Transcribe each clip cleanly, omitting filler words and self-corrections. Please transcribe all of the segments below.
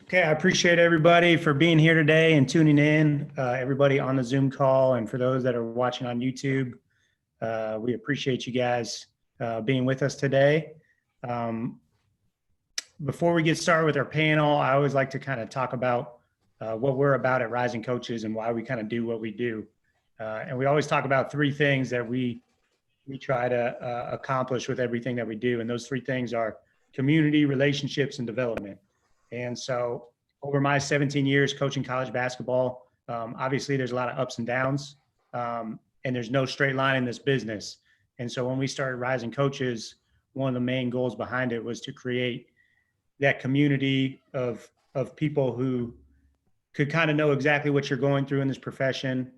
Okay, I appreciate everybody for being here today and tuning in, everybody on the Zoom call, and for those that are watching on YouTube, we appreciate you guys being with us today. Before we get started with our panel, I always like to kind of talk about what we're about at Rising Coaches and why we kind of do what we do. And we always talk about three things that we try to accomplish with everything that we do. And those three things are community, relationships, and development. And so over my 17 years coaching college basketball, obviously there's a lot of ups and downs, and there's no straight line in this business. And so when we started Rising Coaches, one of the main goals behind it was to create that community of people who could kind of know exactly what you're going through in this profession,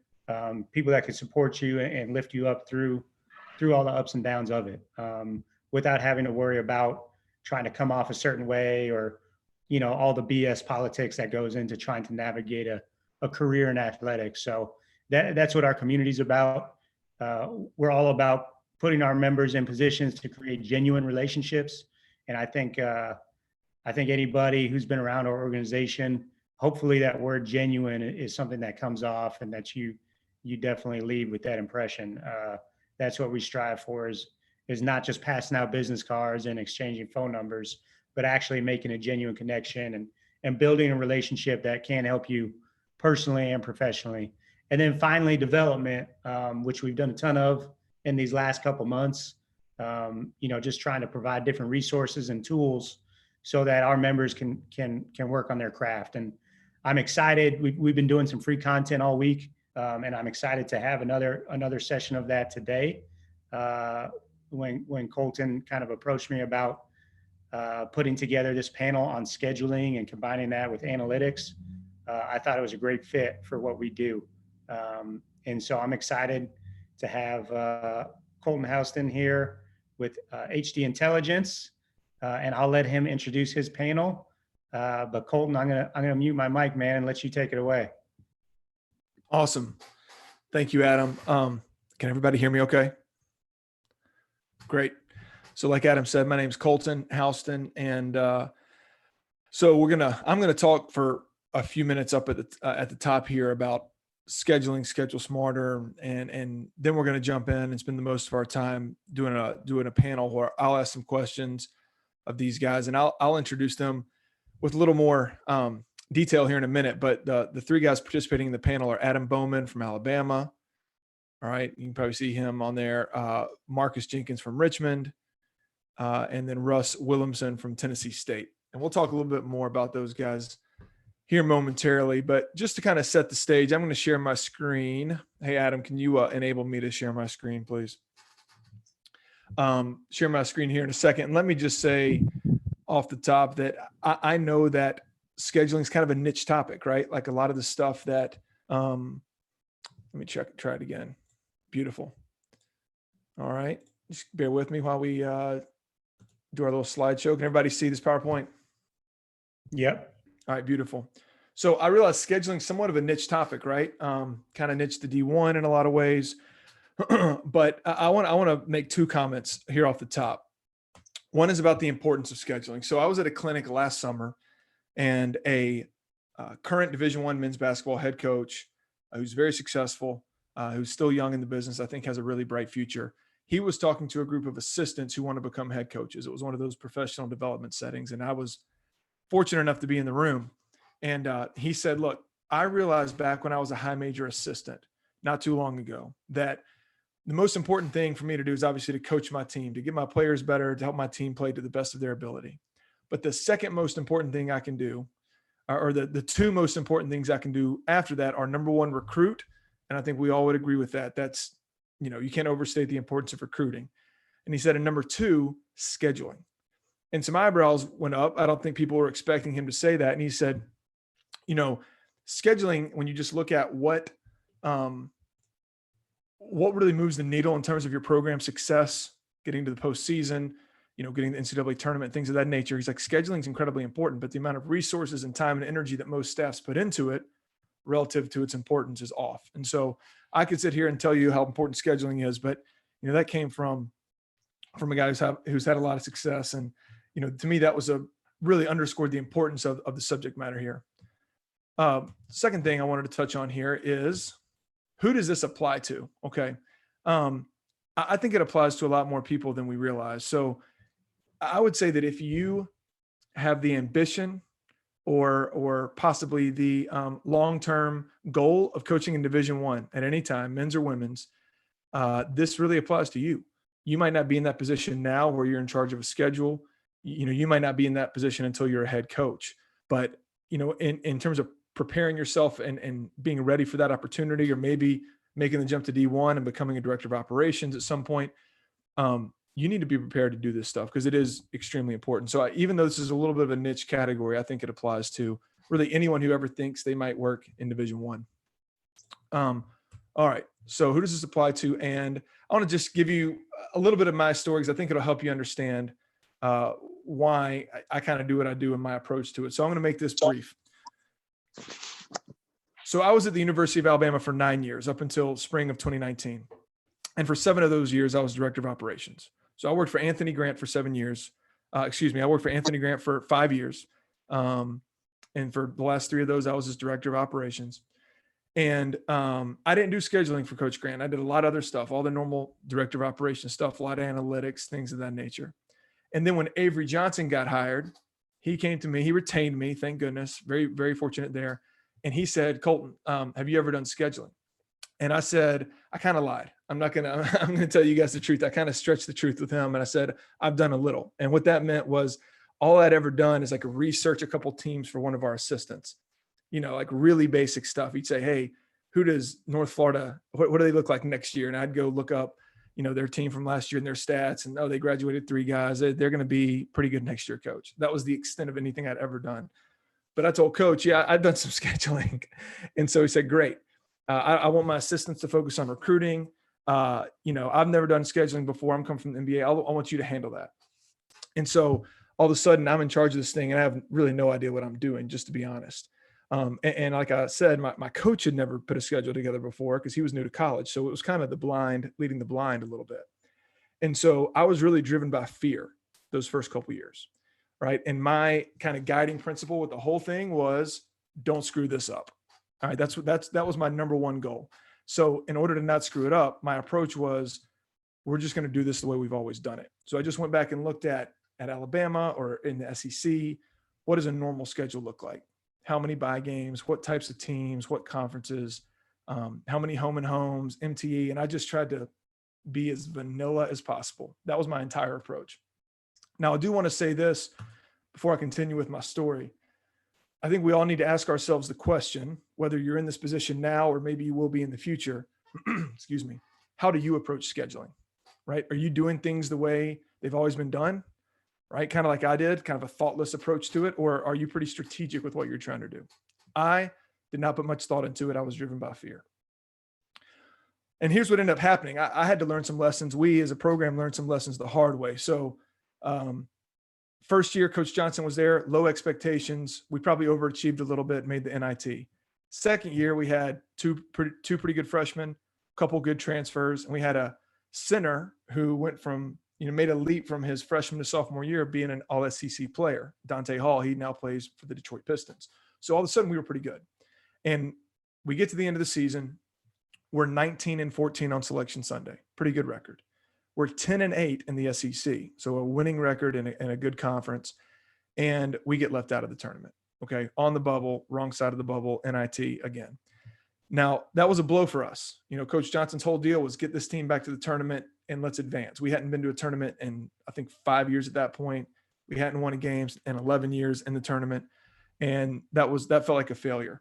people that could support you and lift you up through all the ups and downs of it, without having to worry about trying to come off a certain way or, all the BS politics that goes into trying to navigate a career in athletics. So that's what our community is about. We're all about putting our members in positions to create genuine relationships. And I think anybody who's been around our organization, hopefully that word genuine is something that comes off and that you definitely leave with that impression. That's what we strive for is not just passing out business cards and exchanging phone numbers, but actually making a genuine connection and building a relationship that can help you personally and professionally. And then finally, development, which we've done a ton of in these last couple months, just trying to provide different resources and tools so that our members can work on their craft. And I'm excited. We've been doing some free content all week, and I'm excited to have another session of that today. When Colton kind of approached me about putting together this panel on scheduling and combining that with analytics, I thought it was a great fit for what we do. And so I'm excited to have Colton Houston here with HD Intelligence, and I'll let him introduce his panel. But Colton, I'm gonna mute my mic, man, and let you take it away. Awesome. Thank you, Adam. Can everybody hear me okay? Great. So like Adam said, my name is Colton Houston, and so I'm gonna talk for a few minutes up at the top here about scheduling, schedule smarter, and then we're gonna jump in and spend the most of our time doing a panel where I'll ask some questions of these guys, and I'll introduce them with a little more detail here in a minute. But the three guys participating in the panel are Adam Bauman from Alabama. All right, you can probably see him on there. Marcus Jenkins from Richmond, and then Russ Willemsen from Tennessee State. And we'll talk a little bit more about those guys here momentarily. But just to kind of set the stage, I'm going to share my screen. Hey, Adam, can you enable me to share my screen, please? Share my screen here in a second. And let me just say off the top that I know that scheduling is kind of a niche topic, right? Like a lot of the stuff that, let me try it again. Beautiful. All right. Just bear with me while we do our little slideshow. Can everybody see this PowerPoint? Yep. All right. Beautiful. So I realize scheduling is somewhat of a niche topic, right? Kind of niche to D1 in a lot of ways. But I want to make two comments here off the top. One is about the importance of scheduling. So I was at a clinic last summer, and a current Division I men's basketball head coach who's very successful, who's still young in the business, I think has a really bright future. He was talking to a group of assistants who want to become head coaches. It was one of those professional development settings, and I was fortunate enough to be in the room. And he said, look, I realized back when I was a high major assistant not too long ago that the most important thing for me to do is obviously to coach my team, to get my players better, to help my team play to the best of their ability. But the second most important thing I can do, or the two most important things I can do after that, are number one, recruit. And I think we all would agree with that. That's, you can't overstate the importance of recruiting. And he said, and number two, scheduling. And some eyebrows went up. I don't think people were expecting him to say that. And he said, scheduling, when you just look at what really moves the needle in terms of your program success, getting to the postseason, getting the NCAA tournament, things of that nature. He's like, scheduling is incredibly important, but the amount of resources and time and energy that most staffs put into it relative to its importance is off. And so I could sit here and tell you how important scheduling is, but that came from a guy who's had a lot of success. And, to me, that was a really underscored the importance of the subject matter here. Second thing I wanted to touch on here is, who does this apply to? Okay. I think it applies to a lot more people than we realize. So I would say that if you have the ambition or possibly the long-term goal of coaching in Division I at any time, men's or women's, this really applies to you. You might not be in that position now where you're in charge of a schedule. You might not be in that position until you're a head coach. But, in terms of preparing yourself and being ready for that opportunity, or maybe making the jump to D1 and becoming a director of operations at some point, you need to be prepared to do this stuff because it is extremely important. So even though this is a little bit of a niche category, I think it applies to really anyone who ever thinks they might work in Division I. All right. So who does this apply to? And I want to just give you a little bit of my story because I think it'll help you understand why I kind of do what I do in my approach to it. So I'm going to make this brief. So I was at the University of Alabama for 9 years, up until spring of 2019. And for 7 of those years, I was director of operations. So I worked for Anthony Grant for 7 years. I worked for Anthony Grant for 5 years. And for the last 3 of those, I was his director of operations. And I didn't do scheduling for Coach Grant. I did a lot of other stuff, all the normal director of operations stuff, a lot of analytics, things of that nature. And then when Avery Johnson got hired, he came to me, he retained me, thank goodness, very, very fortunate there. And he said, Colton, have you ever done scheduling? And I said, I kind of lied. I'm going to tell you guys the truth. I kind of stretched the truth with him. And I said, I've done a little. And what that meant was all I'd ever done is like research a couple teams for one of our assistants, like really basic stuff. He'd say, hey, who does North Florida, what do they look like next year? And I'd go look up, their team from last year and their stats, and they graduated 3 guys. They're going to be pretty good next year, coach. That was the extent of anything I'd ever done. But I told Coach, yeah, I've done some scheduling. And so he said, great. I want my assistants to focus on recruiting. I've never done scheduling before. I'm coming from the NBA. I want you to handle that. And so all of a sudden I'm in charge of this thing and I have really no idea what I'm doing, just to be honest. And like I said, my coach had never put a schedule together before because he was new to college. So it was kind of the blind leading the blind a little bit. And so I was really driven by fear those first couple of years. Right. And my kind of guiding principle with the whole thing was, don't screw this up. All right. That was my number one goal. So in order to not screw it up, my approach was, we're just going to do this the way we've always done it. So I just went back and looked at Alabama or in the SEC, what does a normal schedule look like? How many bye games, what types of teams, what conferences, how many home and homes, MTE. And I just tried to be as vanilla as possible. That was my entire approach. Now, I do want to say this before I continue with my story. I think we all need to ask ourselves the question, whether you're in this position now or maybe you will be in the future, excuse me, how do you approach scheduling, right? Are you doing things the way they've always been done, right? Kind of like I did, kind of a thoughtless approach to it, or are you pretty strategic with what you're trying to do? I did not put much thought into it. I was driven by fear. And here's what ended up happening. I had to learn some lessons. We as a program learned some lessons the hard way. So first year, Coach Johnson was there, low expectations. We probably overachieved a little bit, made the NIT. Second year, we had two pretty good freshmen, a couple good transfers, and we had a center who went from, made a leap from his freshman to sophomore year being an all-SEC player, Dante Hall. He now plays for the Detroit Pistons. So all of a sudden, we were pretty good. And we get to the end of the season, we're 19-14 on Selection Sunday, pretty good record. We're 10-8 in the SEC, so a winning record in a good conference, and we get left out of the tournament. Okay, on the bubble, wrong side of the bubble, NIT again. Now, that was a blow for us. Coach Johnson's whole deal was get this team back to the tournament and let's advance. We hadn't been to a tournament in, I think, 5 years at that point. We hadn't won a game in 11 years in the tournament, and that felt like a failure.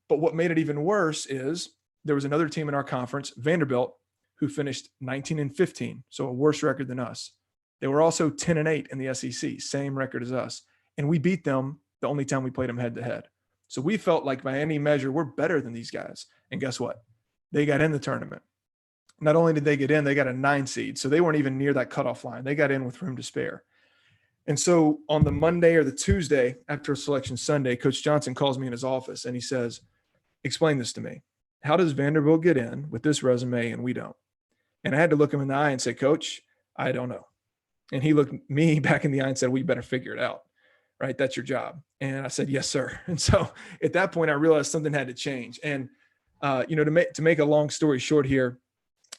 But what made it even worse is there was another team in our conference, Vanderbilt, who finished 19-15, so a worse record than us. They were also 10-8 in the SEC, same record as us. And we beat them the only time we played them head-to-head. So we felt like by any measure, we're better than these guys. And guess what? They got in the tournament. Not only did they get in, they got a 9 seed. So they weren't even near that cutoff line. They got in with room to spare. And so on the Monday or the Tuesday after Selection Sunday, Coach Johnson calls me in his office and he says, explain this to me. How does Vanderbilt get in with this resume and we don't? And I had to look him in the eye and say, Coach, I don't know. And he looked me back in the eye and said, we better figure it out. right? That's your job. And I said, yes, sir. And so at that point, I realized something had to change. And, to make a long story short here,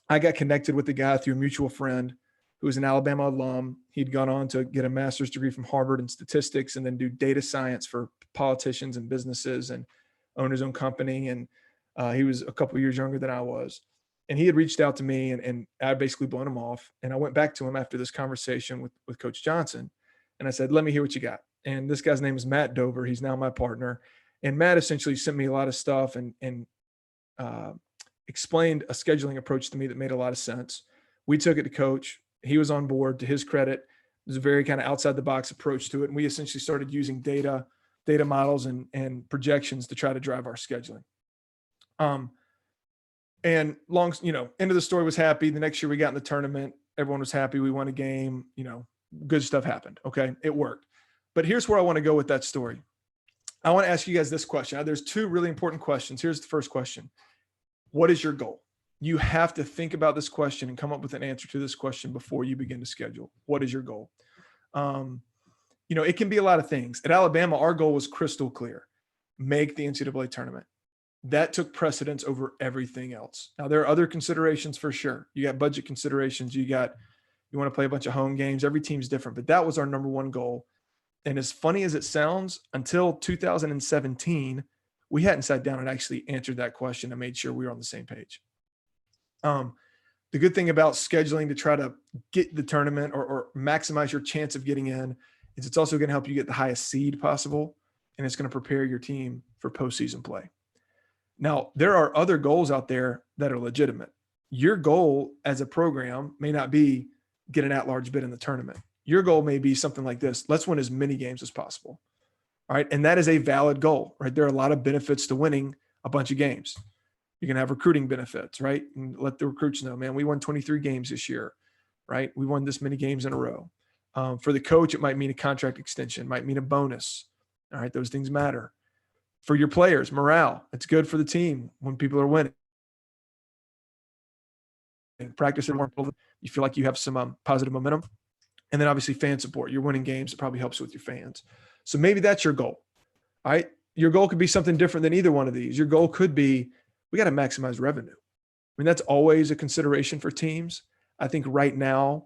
I got connected with the guy through a mutual friend who was an Alabama alum. He'd gone on to get a master's degree from Harvard in statistics and then do data science for politicians and businesses and own his own company. And he was a couple of years younger than I was. And he had reached out to me and I basically blown him off. And I went back to him after this conversation with Coach Johnson. And I said, let me hear what you got. And this guy's name is Matt Dover. He's now my partner. And Matt essentially sent me a lot of stuff and explained a scheduling approach to me that made a lot of sense. We took it to Coach. He was on board. To his credit, it was a very kind of outside the box approach to it. And we essentially started using data models and projections to try to drive our scheduling. And end of the story was happy. The next year we got in the tournament. Everyone was happy. We won a game, good stuff happened. Okay. It worked. But here's where I want to go with that story. I want to ask you guys this question. There's two really important questions. Here's the first question. What is your goal? You have to think about this question and come up with an answer to this question before you begin to schedule. What is your goal? It can be a lot of things. At Alabama, our goal was crystal clear. Make the NCAA tournament. That took precedence over everything else. Now, there are other considerations for sure. You got budget considerations. You want to play a bunch of home games. Every team's different, but that was our number one goal. And as funny as it sounds, until 2017, we hadn't sat down and actually answered that question and made sure we were on the same page. The good thing about scheduling to try to get the tournament or maximize your chance of getting in is it's also going to help you get the highest seed possible, and it's going to prepare your team for postseason play. Now, there are other goals out there that are legitimate. Your goal as a program may not be get an at-large bid in the tournament. Your goal may be something like this. Let's win as many games as possible. All right. And that is a valid goal, right? There are a lot of benefits to winning a bunch of games. You can have recruiting benefits, right? And let the recruits know, man, we won 23 games this year, right? We won this many games in a row. For the coach, it might mean a contract extension, might mean a bonus. All right. Those things matter. For your players, morale, it's good for the team when people are winning. And practice and you feel like you have some positive momentum. And then obviously fan support. You're winning games. It probably helps with your fans. So maybe that's your goal. All right. Your goal could be something different than either one of these. Your goal could be, we got to maximize revenue. I mean, that's always a consideration for teams. I think right now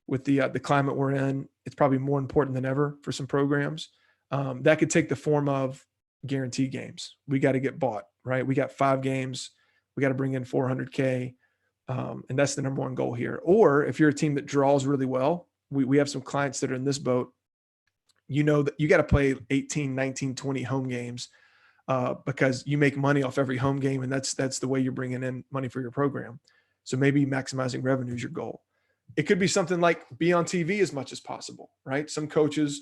with the climate we're in, it's probably more important than ever for some programs. That could take the form of guaranteed games. We got to get bought, right? We got 5 games. We got to bring in $400K. And that's the number one goal here. Or if you're a team that draws really well, we have some clients that are in this boat. That you got to play 18, 19, 20 home games because you make money off every home game. And that's the way you're bringing in money for your program. So maybe maximizing revenue is your goal. It could be something like be on TV as much as possible, right? Some coaches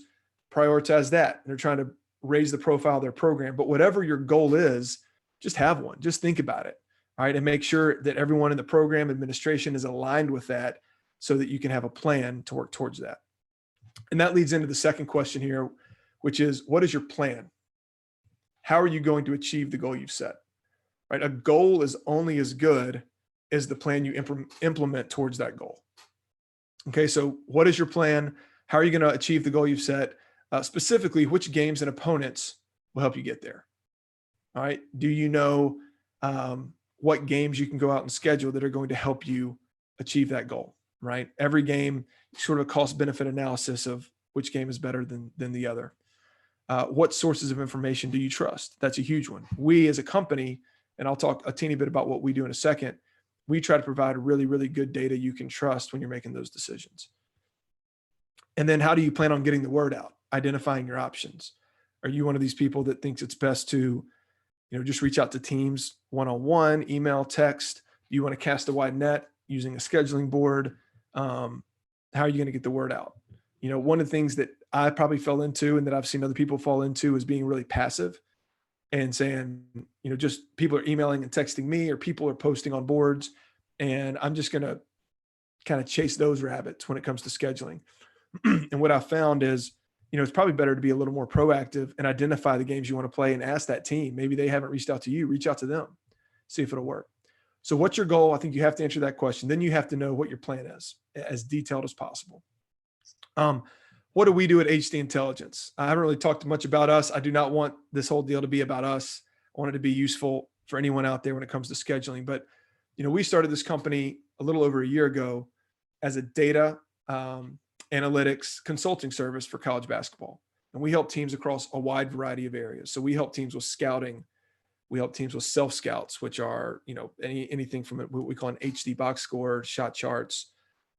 prioritize that. They're trying to raise the profile of their program. But whatever your goal is, just have one. Just think about it, all right? And make sure that everyone in the program administration is aligned with that so that you can have a plan to work towards that. And that leads into the second question here, which is, what is your plan? How are you going to achieve the goal you've set? Right? A goal is only as good as the plan you implement towards that goal. Okay, so what is your plan? How are you going to achieve the goal you've set? Specifically, which games and opponents will help you get there? All right, do you know what games you can go out and schedule that are going to help you achieve that goal? Right? Every game, sort of cost benefit analysis of which game is better than the other. What sources of information do you trust? That's a huge one. We as a company, and I'll talk a teeny bit about what we do in a second, we try to provide really, really good data you can trust when you're making those decisions. And then how do you plan on getting the word out? Identifying your options. Are you one of these people that thinks it's best to, just reach out to teams one-on-one, email, text? Do you want to cast a wide net using a scheduling board? How are you going to get the word out? One of the things that I probably fell into and that I've seen other people fall into is being really passive and saying, just people are emailing and texting me or people are posting on boards and I'm just going to kind of chase those rabbits when it comes to scheduling. And what I found is, it's probably better to be a little more proactive and identify the games you want to play and ask that team. Maybe they haven't reached out to you, reach out to them, see if it'll work. So what's your goal? I think you have to answer that question. Then you have to know what your plan is as detailed as possible. what do we do at HD Intelligence? I haven't really talked much about us. I do not want this whole deal to be about us. I want it to be useful for anyone out there when it comes to scheduling. But, we started this company a little over a year ago as a data analytics consulting service for college basketball. And we help teams across a wide variety of areas. So we help teams with scouting. We help teams with self scouts, which are, anything from what we call an HD box score, shot charts,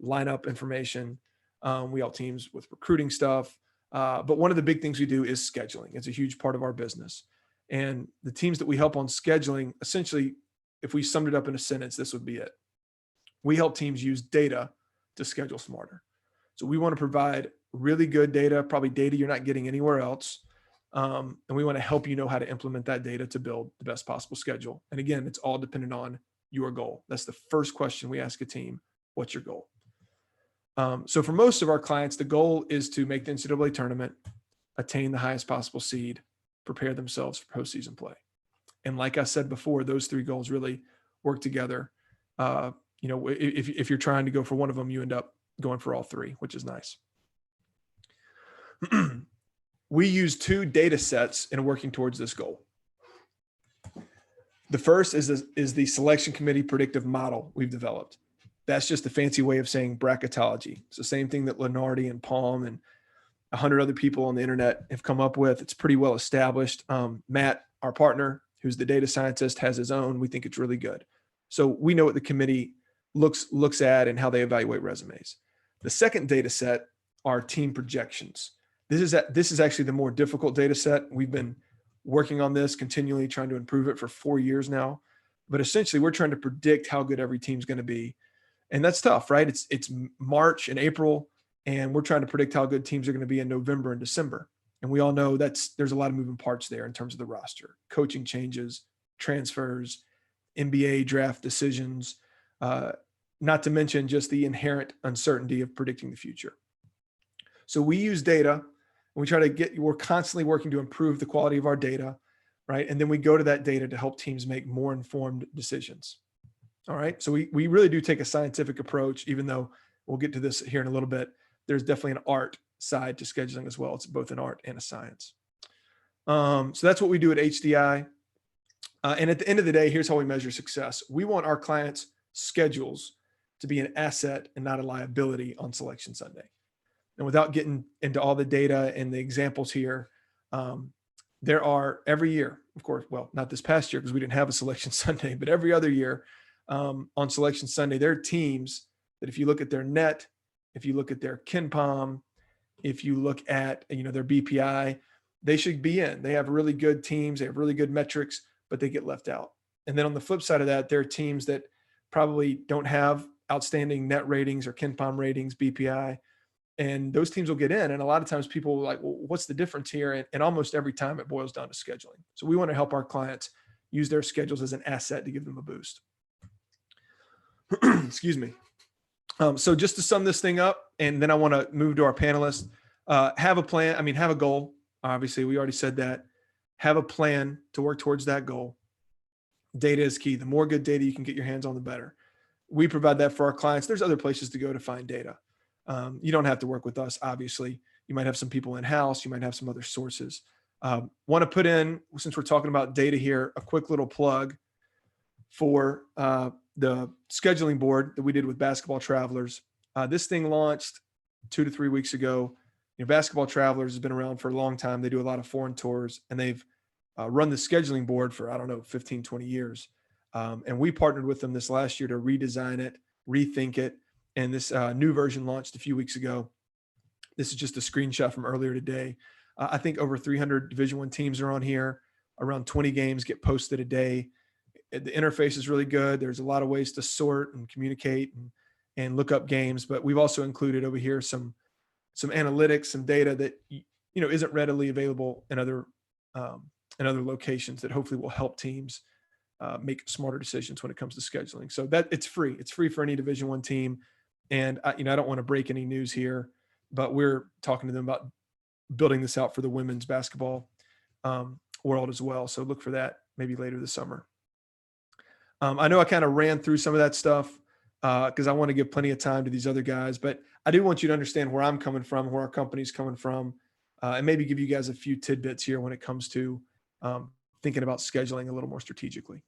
lineup information. We help teams with recruiting stuff. But one of the big things we do is scheduling. It's a huge part of our business. And the teams that we help on scheduling, essentially, if we summed it up in a sentence, this would be it. We help teams use data to schedule smarter. So we want to provide really good data, probably data you're not getting anywhere else. And we want to help you know how to implement that data to build the best possible schedule. And again, it's all dependent on your goal. That's the first question we ask a team. What's your goal? So for most of our clients, the goal is to make the NCAA tournament, attain the highest possible seed, prepare themselves for postseason play. And like I said before, those three goals really work together. If you're trying to go for one of them, you end up going for all three, which is nice. We use two data sets in working towards this goal. The first is the selection committee predictive model we've developed. That's just a fancy way of saying bracketology. It's the same thing that Lenardi and Palm and 100 other people on the internet have come up with. It's pretty well established. Matt, our partner, who's the data scientist, has his own. We think it's really good. So we know what the committee looks at and how they evaluate resumes. The second data set are team projections. This is actually the more difficult data set. We've been working on this continually, trying to improve it for 4 years now. But essentially, we're trying to predict how good every team's going to be. And that's tough, right? It's March and April, and we're trying to predict how good teams are going to be in November and December. And we all know there's a lot of moving parts there in terms of the roster, coaching changes, transfers, NBA draft decisions, not to mention just the inherent uncertainty of predicting the future. So we use data, and we're constantly working to improve the quality of our data, right? And then we go to that data to help teams make more informed decisions. All right. So we really do take a scientific approach, even though we'll get to this here in a little bit. There's definitely an art side to scheduling as well. It's both an art and a science. So that's what we do at HDI. And at the end of the day, here's how we measure success. We want our clients' schedules to be an asset and not a liability on Selection Sunday. And without getting into all the data and the examples here, there are every year, of course, well, not this past year because we didn't have a Selection Sunday, but every other year on Selection Sunday, there are teams that if you look at their net, if you look at their KenPom, if you look at, their BPI, they should be in. They have really good teams. They have really good metrics, but they get left out. And then on the flip side of that, there are teams that probably don't have outstanding net ratings or KenPom ratings, BPI, and those teams will get in. And a lot of times people are like, well, what's the difference here? And almost every time it boils down to scheduling. So we want to help our clients use their schedules as an asset to give them a boost. Excuse me. So just to sum this thing up, and then I want to move to our panelists, have a plan. Have a goal. Obviously, we already said that. Have a plan to work towards that goal. Data is key. The more good data you can get your hands on, the better. We provide that for our clients. There's other places to go to find data. You don't have to work with us, obviously. You might have some people in-house. You might have some other sources. Want to put in, since we're talking about data here, a quick little plug for the scheduling board that we did with Basketball Travelers. This thing launched 2 to 3 weeks ago. Basketball Travelers has been around for a long time. They do a lot of foreign tours, and they've run the scheduling board for, 15, 20 years. And we partnered with them this last year to redesign it, rethink it. And this new version launched a few weeks ago. This is just a screenshot from earlier today. I think over 300 Division I teams are on here. Around 20 games get posted a day. The interface is really good. There's a lot of ways to sort and communicate and look up games. But we've also included over here some analytics, some data that isn't readily available in other locations that hopefully will help teams make smarter decisions when it comes to scheduling. So that it's free. It's free for any Division I team. And I don't want to break any news here, but we're talking to them about building this out for the women's basketball world as well. So look for that maybe later this summer. I know I kind of ran through some of that stuff. because I want to give plenty of time to these other guys. But I do want you to understand where I'm coming from, where our company's coming from, and maybe give you guys a few tidbits here when it comes to thinking about scheduling a little more strategically.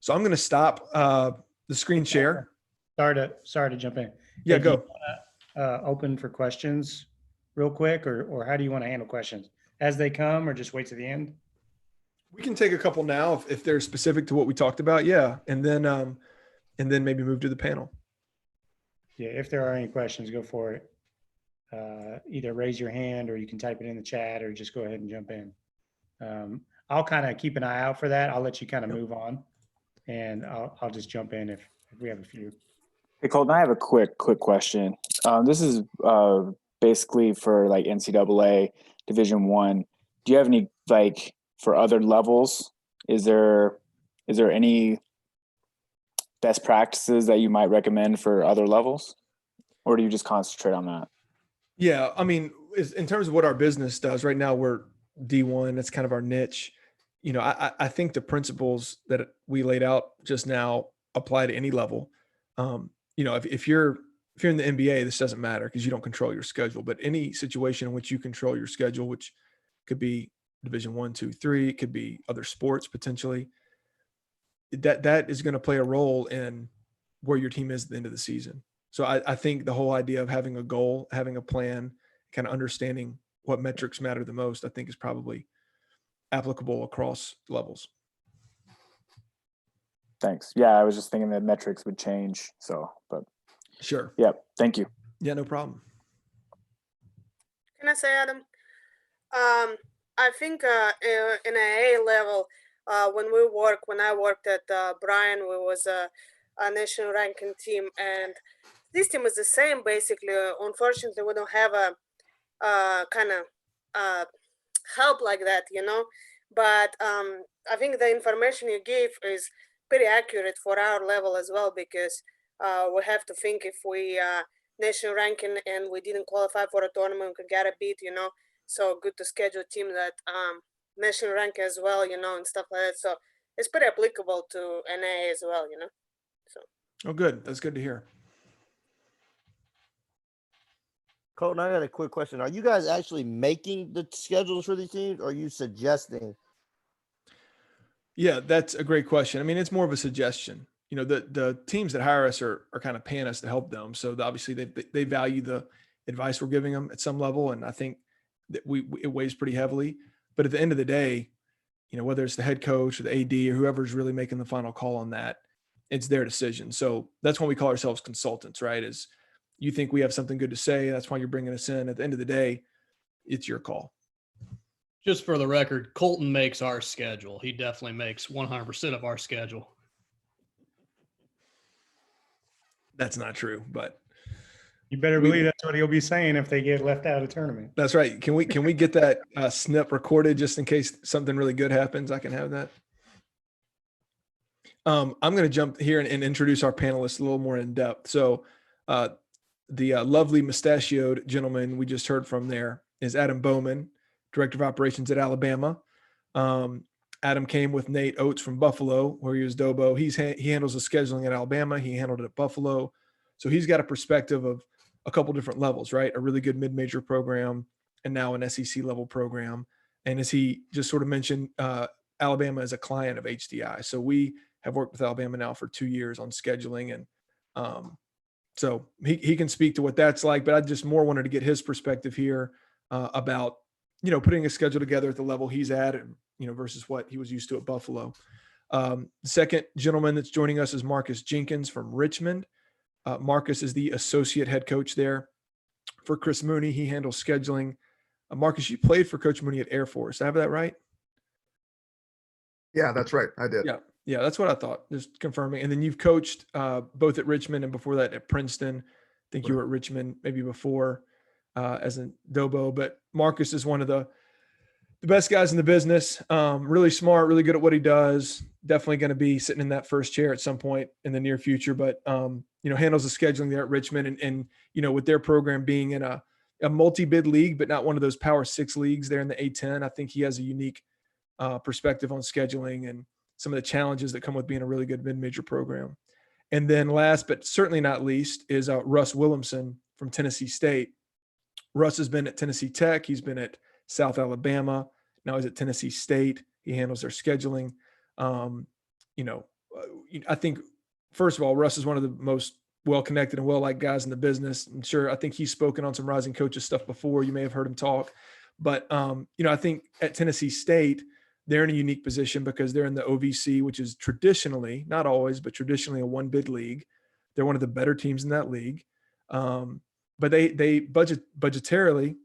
So I'm going to stop the screen share. Sorry to jump in. Yeah, Hey, go. do you wanna, open for questions real quick, or how do you want to handle questions? As they come, or just wait to the end? We can take a couple now if they're specific to what we talked about. Yeah. And then maybe move to the panel. Yeah, if there are any questions, go for it. Either raise your hand, or you can type it in the chat, or just go ahead and jump in. I'll kind of keep an eye out for that. I'll let you kind of move on, and I'll just jump in if we have a few. Hey, Colton, I have a quick question. This is basically for like NCAA Division I. Do you have any, like, for other levels? Is there any best practices that you might recommend for other levels, or do you just concentrate on that? Yeah, I mean, in terms of what our business does right now, we're D1. That's kind of our niche. You know, I think the principles that we laid out just now apply to any level. You know, if you're in the NBA, this doesn't matter because you don't control your schedule. But any situation in which you control your schedule, which could be Division I, II, III, it could be other sports potentially, that is going to play a role in where your team is at the end of the season. So I think the whole idea of having a goal, having a plan, kind of understanding what metrics matter the most, I think is probably applicable across levels. Thanks. Yeah, I was just thinking that metrics would change. So, but Sure. yeah, thank you. Yeah, no problem. Can I say, Adam? I think in a level, when I worked at Bryan, we was a national ranking team, and this team is the same basically. Unfortunately, we don't have a kind of help like that, you know. But I think the information you give is pretty accurate for our level as well, because we have to think if we national ranking and we didn't qualify for a tournament, we could get a beat, you know. So good to schedule a team that national rank as well, you know, and stuff like that. So it's pretty applicable to NA as well, you know. So. Oh, good. That's good to hear. Colton, I got a quick question. Are you guys actually making the schedules for these teams, or are you suggesting? Yeah, that's a great question. I mean, it's more of a suggestion. You know, the teams that hire us are kind of paying us to help them. So obviously they value the advice we're giving them at some level. And I think that it weighs pretty heavily. But at the end of the day, you know, whether it's the head coach or the AD or whoever's really making the final call on that, it's their decision. So that's when we call ourselves consultants, right? Is you think we have something good to say. That's why you're bringing us in. At the end of the day, it's your call. Just for the record, Colton makes our schedule. He definitely makes 100% of our schedule. That's not true, but You better believe that's what he'll be saying if they get left out of the tournament. that's right. Can we get that snip recorded just in case something really good happens? I can have that. I'm going to jump here and introduce our panelists a little more in depth. So the lovely mustachioed gentleman we just heard from there is Adam Bauman, Director of Operations at Alabama. Adam came with Nate Oates from Buffalo, where he was Dobo. He handles the scheduling at Alabama. He handled it at Buffalo. So he's got a perspective of a couple different levels, right? A really good mid-major program and now an SEC level program. And as he just sort of mentioned, Alabama is a client of HDI. So we have worked with Alabama now for 2 years on scheduling. And so he can speak to what that's like, but I just more wanted to get his perspective here about, you know, putting a schedule together at the level he's at, and, you know, versus what he was used to at Buffalo. The second gentleman that's joining us is Marcus Jenkins from Richmond. Marcus is the associate head coach there for Chris Mooney. He handles scheduling. Marcus, you played for Coach Mooney at Air Force. I have that right? Yeah, that's right. I did. Yeah, that's what I thought. Just confirming. And then you've coached both at Richmond and before that at Princeton. I think you were at Richmond maybe before as a Dobo. But Marcus is one of the best guys in the business. Really smart, really good at what he does. Definitely going to be sitting in that first chair at some point in the near future. But you know, handles the scheduling there at Richmond, and you know, with their program being in a multi-bid league, but not one of those Power 6 leagues there in the A10. I think he has a unique perspective on scheduling and some of the challenges that come with being a really good mid-major program. And then last, but certainly not least, is Russ Willemsen from Tennessee State. Russ has been at Tennessee Tech. He's been at South Alabama. Now he's at Tennessee State. He handles their scheduling. I think, first of all, Russ is one of the most well-connected and well-liked guys in the business. I'm sure, I think he's spoken on some Rising Coaches stuff before. You may have heard him talk. But, I think at Tennessee State, they're in a unique position because they're in the OVC, which is traditionally, not always, but traditionally a one-bid league. They're one of the better teams in that league. But they budgetarily,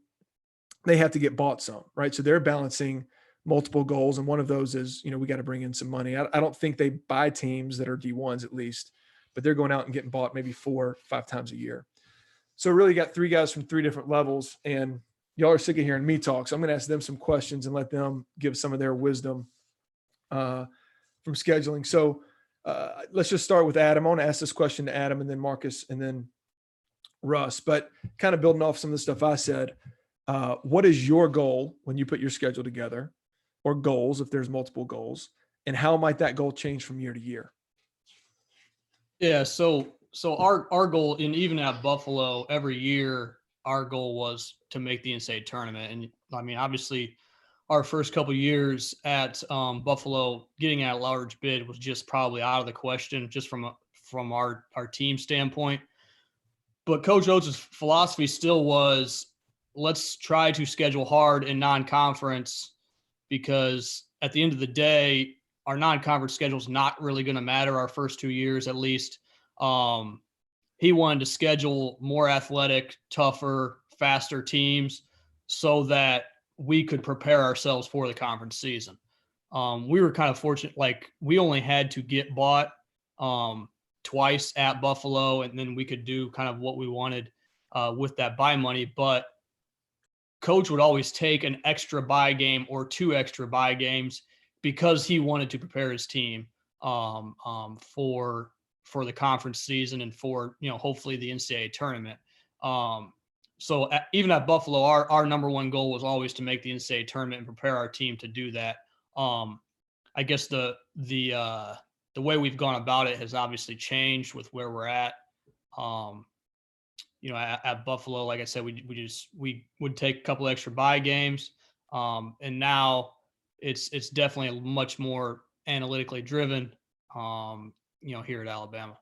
they have to get bought some, right? So they're balancing multiple goals. And one of those is, we got to bring in some money. I don't think they buy teams that are D1s at least, but they're going out and getting bought maybe 4 or 5 times a year. So really got 3 guys from 3 different levels, and y'all are sick of hearing me talk. So I'm going to ask them some questions and let them give some of their wisdom from scheduling. So let's just start with Adam. I want to ask this question to Adam and then Marcus and then Russ, but kind of building off some of the stuff I said, what is your goal when you put your schedule together, or goals if there's multiple goals, and how might that goal change from year to year? Yeah. So our goal, and even at Buffalo every year, our goal was to make the NCAA tournament. And I mean, obviously our first couple of years at Buffalo, getting at a large bid was just probably out of the question, just from our team standpoint. But Coach Oates' philosophy still was, let's try to schedule hard in non-conference, because at the end of the day, our non-conference schedule is not really going to matter our first 2 years, at least. He wanted to schedule more athletic, tougher, faster teams so that we could prepare ourselves for the conference season. We were kind of fortunate, like we only had to get bought twice at Buffalo, and then we could do kind of what we wanted with that buy money. But Coach would always take an extra buy game or 2 extra buy games because he wanted to prepare his team for the conference season and for, hopefully the NCAA tournament. So even at Buffalo, our number one goal was always to make the NCAA tournament and prepare our team to do that. I guess the way we've gone about it has obviously changed with where we're at. At Buffalo, like I said, we would take a couple extra buy games. And now it's definitely much more analytically driven, here at Alabama.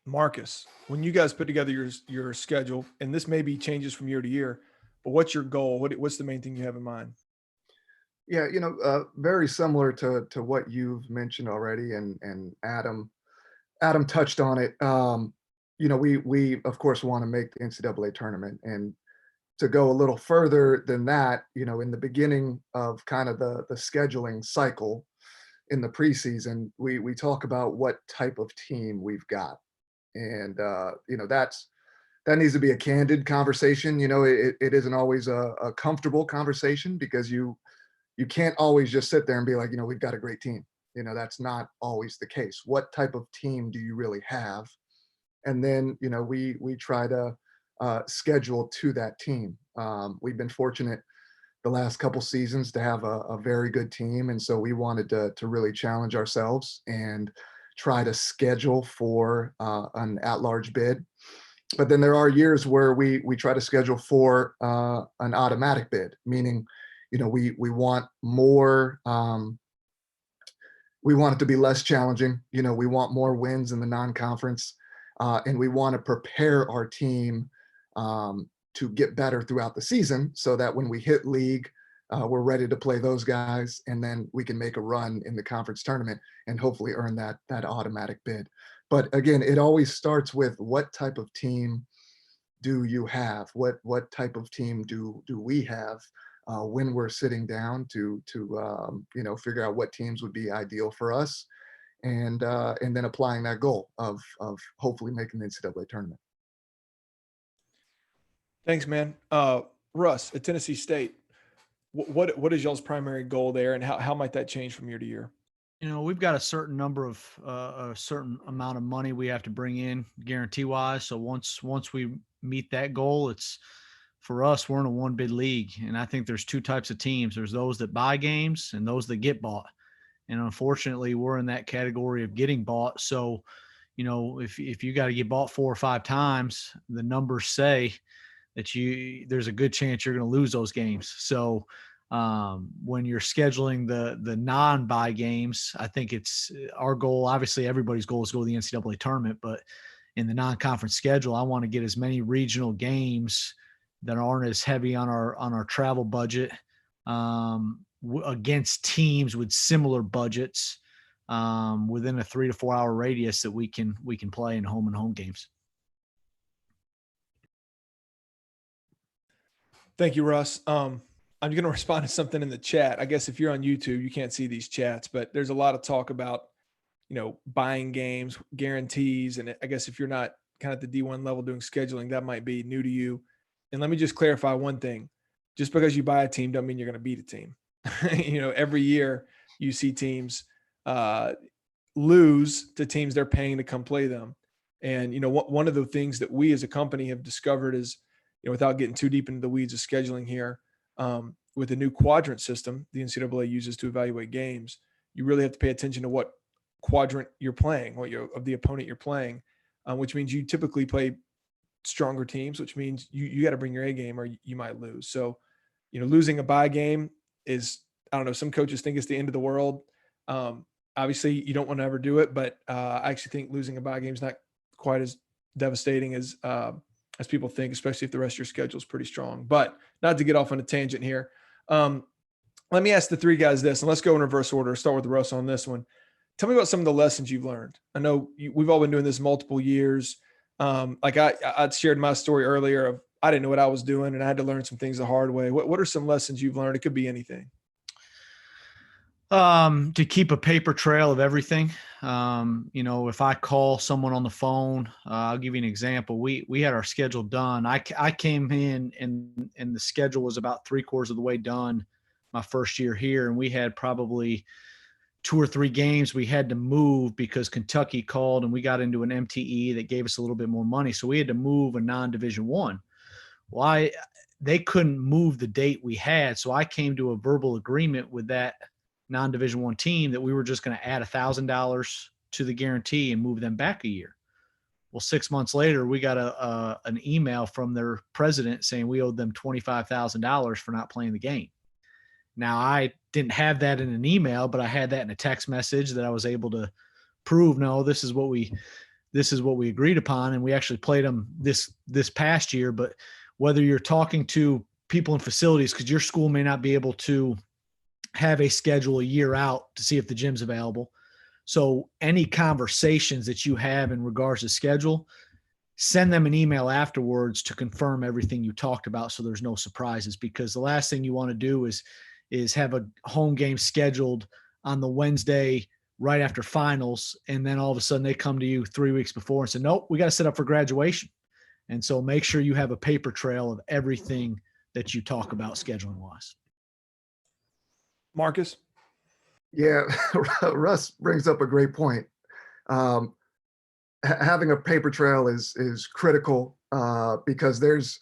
Marcus, when you guys put together your schedule, and this maybe changes from year to year, but what's your goal? What's the main thing you have in mind? Yeah, very similar to what you've mentioned already, and Adam touched on it. We of course want to make the NCAA tournament, and to go a little further than that, in the beginning of kind of the scheduling cycle in the preseason, we talk about what type of team we've got, and that needs to be a candid conversation. It isn't always a comfortable conversation, because you can't always just sit there and be like, we've got a great team. That's not always the case. What type of team do you really have? And then, we try to schedule to that team. We've been fortunate the last couple seasons to have a very good team. And so we wanted to really challenge ourselves and try to schedule for an at-large bid. But then there are years where we try to schedule for an automatic bid, meaning, we want more, we want it to be less challenging. We want more wins in the non-conference, and we want to prepare our team to get better throughout the season, so that when we hit league, we're ready to play those guys, and then we can make a run in the conference tournament and hopefully earn that automatic bid. But again, it always starts with, what type of team do you have? What type of team do we have when we're sitting down to figure out what teams would be ideal for us, and then applying that goal of hopefully making the NCAA tournament. Thanks, man. Russ, at Tennessee State, what is y'all's primary goal there, and how might that change from year to year? We've got a certain number of a certain amount of money we have to bring in guarantee wise. So once we meet that goal, it's, for us, we're in a one bid league. And I think there's 2 types of teams. There's those that buy games and those that get bought. And unfortunately, we're in that category of getting bought. So, if you got to get bought 4 or 5 times, the numbers say that there's a good chance you're going to lose those games. So when you're scheduling the non-bye games, I think it's our goal. Obviously, everybody's goal is to go to the NCAA tournament, but in the non-conference schedule, I want to get as many regional games that aren't as heavy on our travel budget against teams with similar budgets within a 3 to 4 hour radius that we can play in home and home games. Thank you, Russ. I'm going to respond to something in the chat. I guess if you're on YouTube, you can't see these chats, but there's a lot of talk about, buying games, guarantees. And I guess if you're not kind of at the D1 level doing scheduling, that might be new to you. And let me just clarify one thing. Just because you buy a team doesn't mean you're going to beat a team. Every year you see teams lose to teams they're paying to come play them. And, one of the things that we as a company have discovered is, without getting too deep into the weeds of scheduling here, with the new quadrant system the NCAA uses to evaluate games, you really have to pay attention to what quadrant you're playing, of the opponent you're playing, which means you typically play stronger teams, which means you got to bring your A game or you might lose. So, losing a bye game is, I don't know, some coaches think it's the end of the world. Obviously you don't want to ever do it, but I actually think losing a bye game is not quite as devastating as people think, especially if the rest of your schedule is pretty strong. But not to get off on a tangent here. Let me ask the three guys this, and let's go in reverse order. Start with Russ on this one. Tell me about some of the lessons you've learned. I know we've all been doing this multiple years. Like I shared my story earlier of I didn't know what I was doing and I had to learn some things the hard way. What are some lessons you've learned? It could be anything. To keep a paper trail of everything. If I call someone on the phone, I'll give you an example. We had our schedule done. I came in and the schedule was about 3/4 of the way done my first year here. And we had probably 2 or 3 games we had to move because Kentucky called and we got into an MTE that gave us a little bit more money. So we had to move a non-Division I. Well, they couldn't move the date we had. So I came to a verbal agreement with that non-Division I team that we were just going to add $1,000 to the guarantee and move them back a year. Well, 6 months later, we got an email from their president saying we owed them $25,000 for not playing the game. Now, I didn't have that in an email, but I had that in a text message that I was able to prove, no, this is what we agreed upon. And we actually played them this past year. But whether you're talking to people in facilities, because your school may not be able to have a schedule a year out to see if the gym's available. So any conversations that you have in regards to schedule, send them an email afterwards to confirm everything you talked about so there's no surprises, because the last thing you want to do is have a home game scheduled on the Wednesday right after finals, and then all of a sudden they come to you 3 weeks before and say, nope, we got to set up for graduation. And so make sure you have a paper trail of everything that you talk about scheduling wise. Marcus? Yeah, Russ brings up a great point. Having a paper trail is critical because there's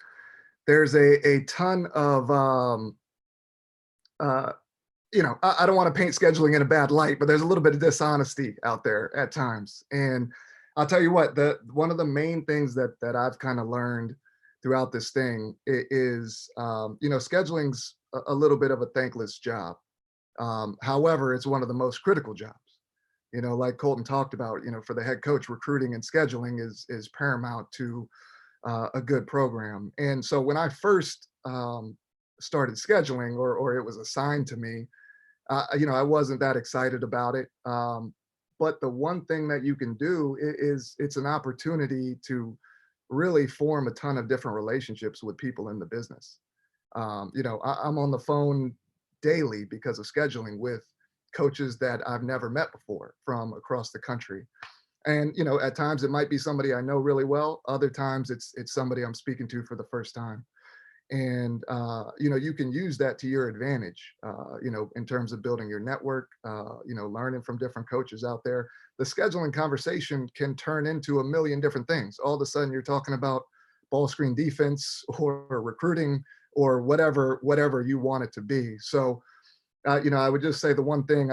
a ton of I don't want to paint scheduling in a bad light, but there's a little bit of dishonesty out there at times. And I'll tell you what, one of the main things that I've kind of learned throughout this thing is scheduling's a little bit of a thankless job. However, it's one of the most critical jobs. Like Colton talked about, for the head coach, recruiting and scheduling is paramount to a good program. And so when I first started scheduling, or it was assigned to me, I wasn't that excited about it. But the one thing that you can do is it's an opportunity to really form a ton of different relationships with people in the business. I'm on the phone daily because of scheduling with coaches that I've never met before from across the country. And, at times it might be somebody I know really well. Other times it's somebody I'm speaking to for the first time. And, you can use that to your advantage, in terms of building your network, learning from different coaches out there. The scheduling conversation can turn into a million different things. All of a sudden you're talking about ball screen defense or recruiting or whatever you want it to be. So I would just say the one thing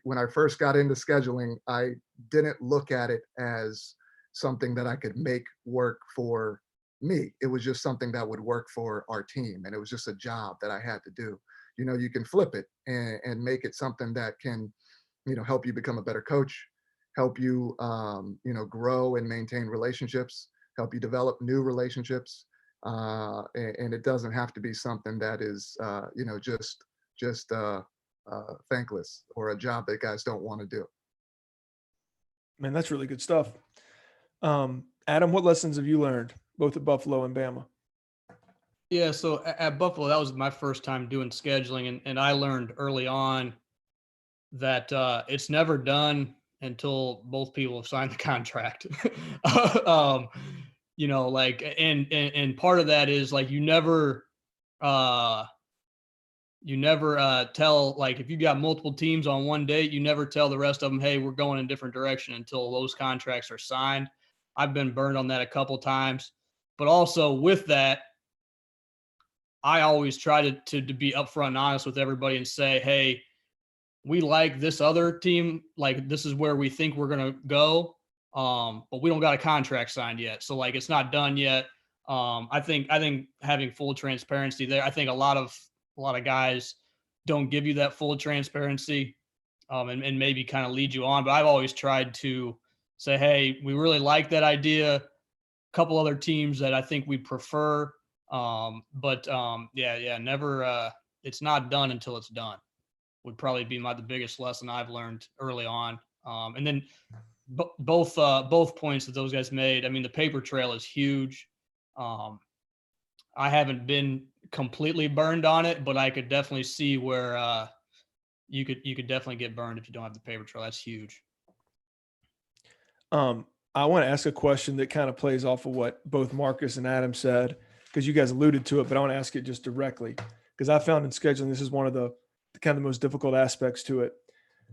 when I first got into scheduling, I didn't look at it as something that I could make work for me. It was just something that would work for our team. And it was just a job that I had to do. You can flip it and make it something that can, help you become a better coach, help you, grow and maintain relationships, help you develop new relationships. And it doesn't have to be something that is, just thankless or a job that guys don't want to do. Man, that's really good stuff. Adam, what lessons have you learned both at Buffalo and Bama? Yeah, so at Buffalo, that was my first time doing scheduling, and I learned early on that it's never done until both people have signed the contract. And part of that is like you never tell, like, if you got multiple teams on one date, you never tell the rest of them, hey, we're going in a different direction until those contracts are signed. I've been burned on that a couple times, but also with that, I always try to be upfront and honest with everybody and say, hey, we like this other team. Like, this is where we think we're going to go. But we don't got a contract signed yet. So like, it's not done yet. I think having full transparency there, I think a lot of guys don't give you that full transparency, and maybe kind of lead you on. But I've always tried to say, hey, we really like that idea. A couple other teams that I think we prefer. Never, it's not done until it's done would probably be the biggest lesson I've learned early on. And then both points that those guys made, I mean, the paper trail is huge. I haven't been completely burned on it, but I could definitely see where you could definitely get burned if you don't have the paper trail. That's huge. I want to ask a question that kind of plays off of what both Marcus and Adam said, because you guys alluded to it, but I want to ask it just directly, because I found in scheduling, this is one of the kind of the most difficult aspects to it.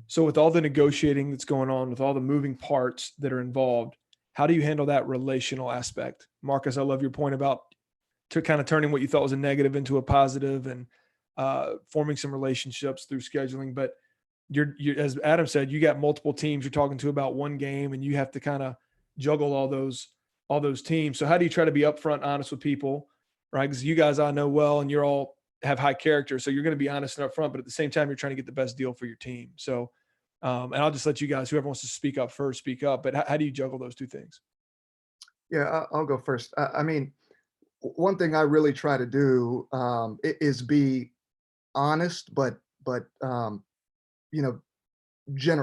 So with all the negotiating that's going on, with all the moving parts that are involved, how do you handle that relational aspect? Marcus, I love your point about kind of turning what you thought was a negative into a positive and forming some relationships through scheduling. But you're, as Adam said, you got multiple teams you're talking to about one game, and you have to kind of juggle all those teams. So how do you try to be upfront, honest with people, right? Because you guys I know well, and you're all have high character, so you're going to be honest and upfront, but at the same time, you're trying to get the best deal for your team. So, and I'll just let you guys, whoever wants to speak up first, speak up. But how do you juggle those two things? Yeah, I'll go first. I mean, one thing I really try to do is be honest, but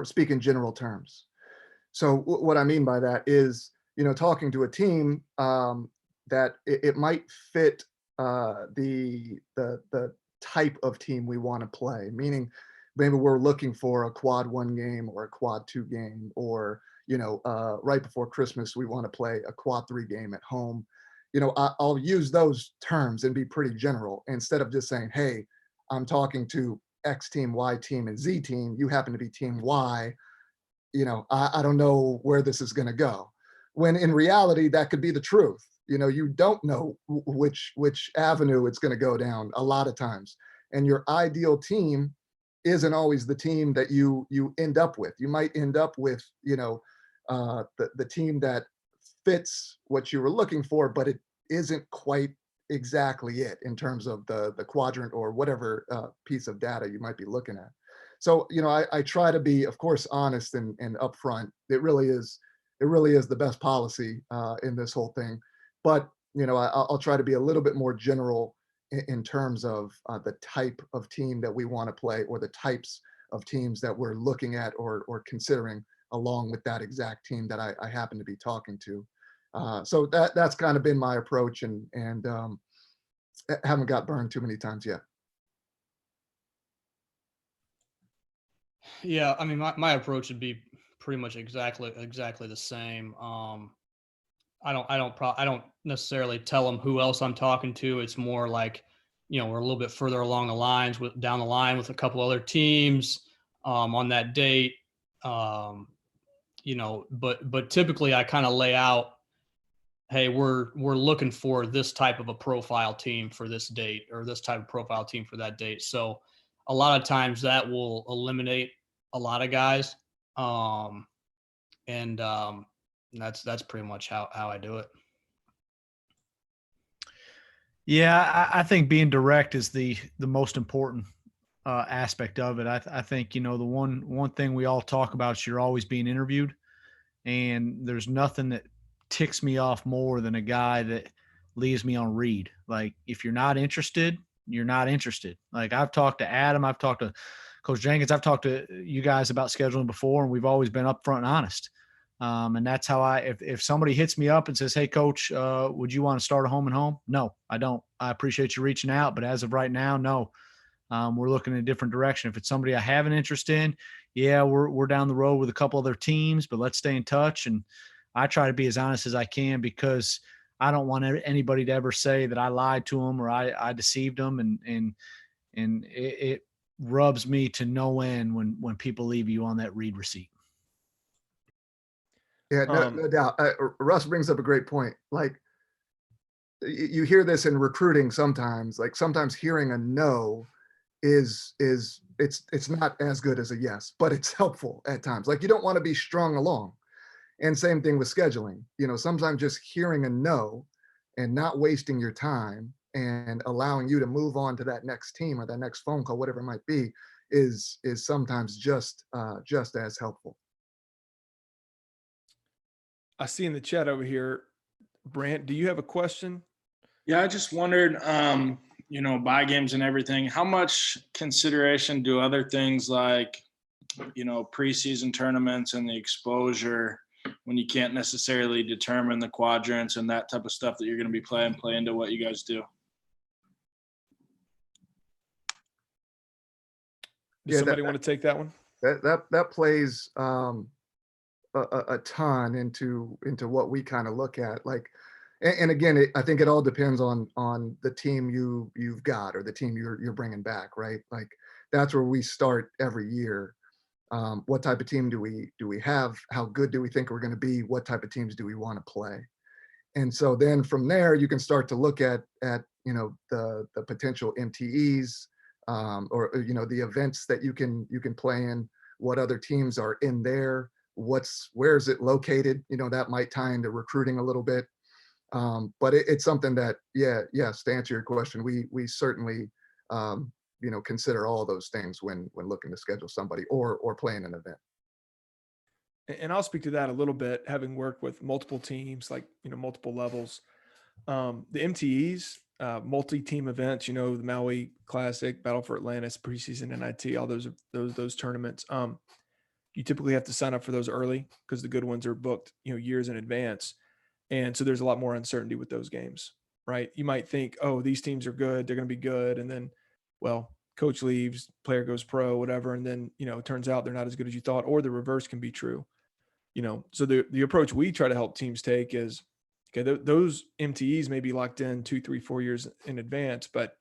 speak in general terms. So what I mean by that is, talking to a team that it might fit the type of team we want to play, meaning maybe we're looking for a quad 1 game or a quad 2 game, or right before Christmas we want to play a quad 3 game at home. I'll use those terms and be pretty general instead of just saying, hey, I'm talking to X team, Y team, and Z team. You happen to be team Y. I don't know where this is going to go. When in reality, that could be the truth. You don't know which avenue it's going to go down a lot of times. And your ideal team isn't always the team that you end up with. You might end up with, the team that fits what you were looking for, but it isn't quite exactly it in terms of the quadrant or whatever piece of data you might be looking at. So, I try to be, of course, honest and upfront. It really is the best policy in this whole thing. But, I'll try to be a little bit more general in terms of the type of team that we want to play, or the types of teams that we're looking at or considering along with that exact team that I happen to be talking to. So that's kind of been my approach, and haven't got burned too many times yet. Yeah, I mean, my approach would be pretty much exactly the same. I don't necessarily tell them who else I'm talking to. It's more like, we're a little bit further along the lines down the line with a couple other teams on that date. But typically I kind of lay out, hey, we're looking for this type of a profile team for this date, or this type of profile team for that date. So a lot of times that will eliminate a lot of guys. And that's pretty much how I do it. Yeah, I think being direct is the most important aspect of it. I think, the one thing we all talk about is you're always being interviewed, and there's nothing that ticks me off more than a guy that leaves me on read. Like, if you're not interested, you're not interested. Like, I've talked to Adam, I've talked to Coach Jenkins, I've talked to you guys about scheduling before, and we've always been upfront and honest. And that's how if somebody hits me up and says, "Hey, coach, would you want to start a home and home?" No, I don't. I appreciate you reaching out, but as of right now, no. We're looking in a different direction. If it's somebody I have an interest in, yeah, we're down the road with a couple other teams, but let's stay in touch. And I try to be as honest as I can, because I don't want anybody to ever say that I lied to them or I deceived them. And it rubs me to no end when people leave you on that read receipt. Yeah, no doubt. Russ brings up a great point. Like, you hear this in recruiting sometimes. Like, sometimes hearing a no is it's not as good as a yes, but it's helpful at times. Like, you don't want to be strung along. And same thing with scheduling. Sometimes just hearing a no and not wasting your time and allowing you to move on to that next team or that next phone call, whatever it might be, is sometimes just as helpful. I see in the chat over here, Brant, do you have a question? Yeah, I just wondered, buy games and everything, how much consideration do other things like, preseason tournaments and the exposure, when you can't necessarily determine the quadrants and that type of stuff that you're going to be playing, play into what you guys do? Does somebody want to take that one? That plays a ton into what we kind of look at. Like, and again, I think it all depends on the team you've got or the team you're bringing back, right? Like, that's where we start every year. What type of team do we have? How good do we think we're going to be? What type of teams do we want to play? And so then from there, you can start to look at the potential MTEs, or the events that you can play in. What other teams are in there? Where is it located? That might tie into recruiting a little bit. But it's something that, yes, to answer your question, we certainly consider all those things when looking to schedule somebody or playing an event. And I'll speak to that a little bit, having worked with multiple teams, like, multiple levels. The MTEs, multi-team events, the Maui Classic, Battle for Atlantis, Preseason, NIT, all those tournaments. You typically have to sign up for those early because the good ones are booked, years in advance. And so there's a lot more uncertainty with those games, right? You might think, oh, these teams are good, they're going to be good. And then, well, coach leaves, player goes pro, whatever. And then, it turns out they're not as good as you thought, or the reverse can be true. So the approach we try to help teams take is, okay, those MTEs may be locked in 2, 3, 4 years in advance, but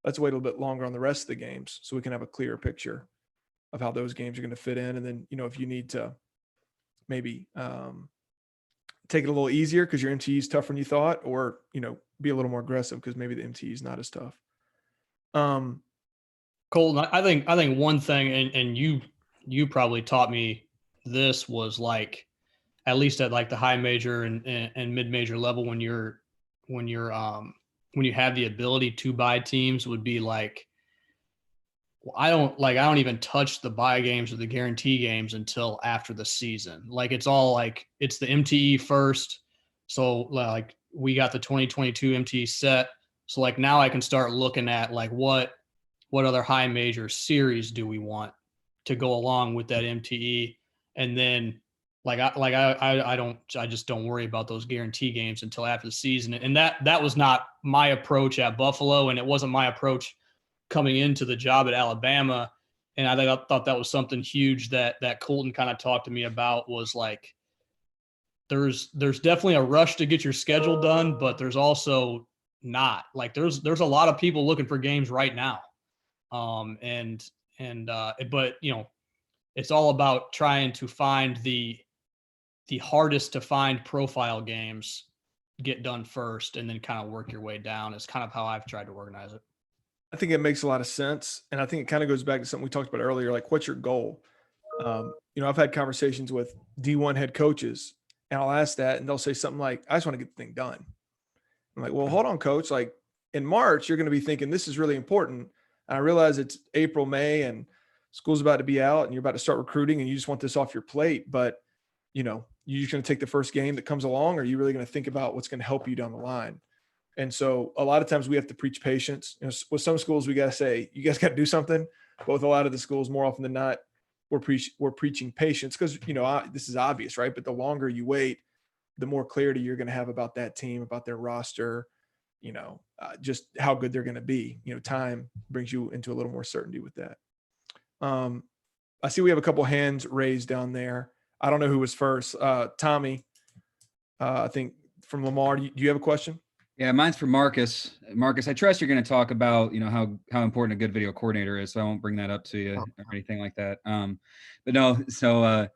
let's wait a little bit longer on the rest of the games so we can have a clearer picture of how those games are going to fit in. And then, if you need to maybe take it a little easier because your MTE is tougher than you thought, or, be a little more aggressive because maybe the MTE is not as tough. Colton, I think one thing, and you probably taught me this, was like, at least at like the high major and mid major level, when you have the ability to buy teams, would be like, I don't even touch the buy games or the guarantee games until after the season. Like, it's all like, it's the MTE first. So like, we got the 2022 MTE set. So like, now I can start looking at like, what other high major series do we want to go along with that MTE? And then I just don't worry about those guarantee games until after the season. And that was not my approach at Buffalo, and it wasn't my approach coming into the job at Alabama. And I thought that was something huge that Colton kind of talked to me about, was like, there's definitely a rush to get your schedule done, but there's also not. Like, there's a lot of people looking for games right now. But it's all about trying to find the hardest to find profile games, get done first, and then kind of work your way down. Is kind of how I've tried to organize it. I think it makes a lot of sense. And I think it kind of goes back to something we talked about earlier, like what's your goal? I've had conversations with D1 head coaches, and I'll ask that and they'll say something like, I just want to get the thing done. I'm like, well, hold on, coach. Like in March, you're going to be thinking this is really important. And I realize it's April, May, and school's about to be out and you're about to start recruiting and you just want this off your plate. But, you're just going to take the first game that comes along, or are you really going to think about what's going to help you down the line? And so a lot of times we have to preach patience. With some schools, we got to say, you guys got to do something. But with a lot of the schools, more often than not, we're preaching patience because, this is obvious, right? But the longer you wait, the more clarity you're going to have about that team, about their roster, just how good they're going to be. Time brings you into a little more certainty with that. I see we have a couple hands raised down there. I don't know who was first. Tommy, I think from Lamar. Do you have a question? Yeah, mine's for Marcus. Marcus, I trust you're going to talk about, how important a good video coordinator is. So I won't bring that up to you or anything like that. But no, so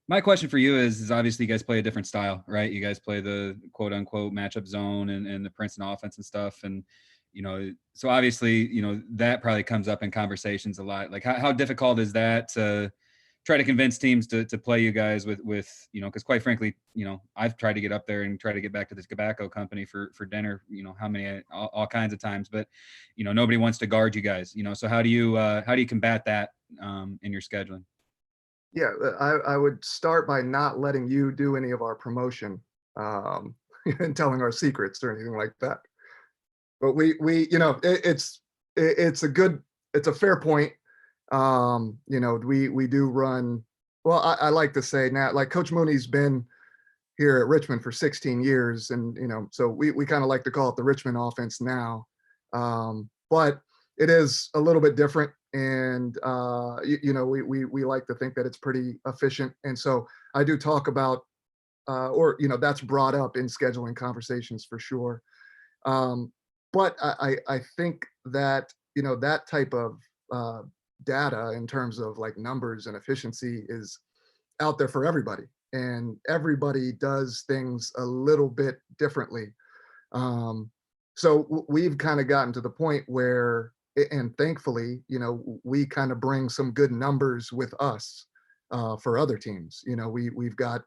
my question for you is obviously you guys play a different style, right? You guys play the quote unquote matchup zone and the Princeton offense and stuff. And, so obviously, that probably comes up in conversations a lot. Like how difficult is that to try to convince teams to play you guys with, because quite frankly, I've tried to get up there and try to get back to this tobacco company for dinner, how many, all kinds of times, but, nobody wants to guard you guys, so how do you combat that in your scheduling? Yeah, I would start by not letting you do any of our promotion and telling our secrets or anything like that. But it's a fair point. We do run, well, I like to say now, like Coach Mooney's been here at Richmond for 16 years. And, so we kind of like to call it the Richmond offense now. But it is a little bit different. And, we like to think that it's pretty efficient. And so I do talk about, that's brought up in scheduling conversations for sure. But I think that, that type of data in terms of like numbers and efficiency is out there for everybody, and everybody does things a little bit differently. So we've kind of gotten to the point where, and thankfully, we kind of bring some good numbers with us for other teams. We've got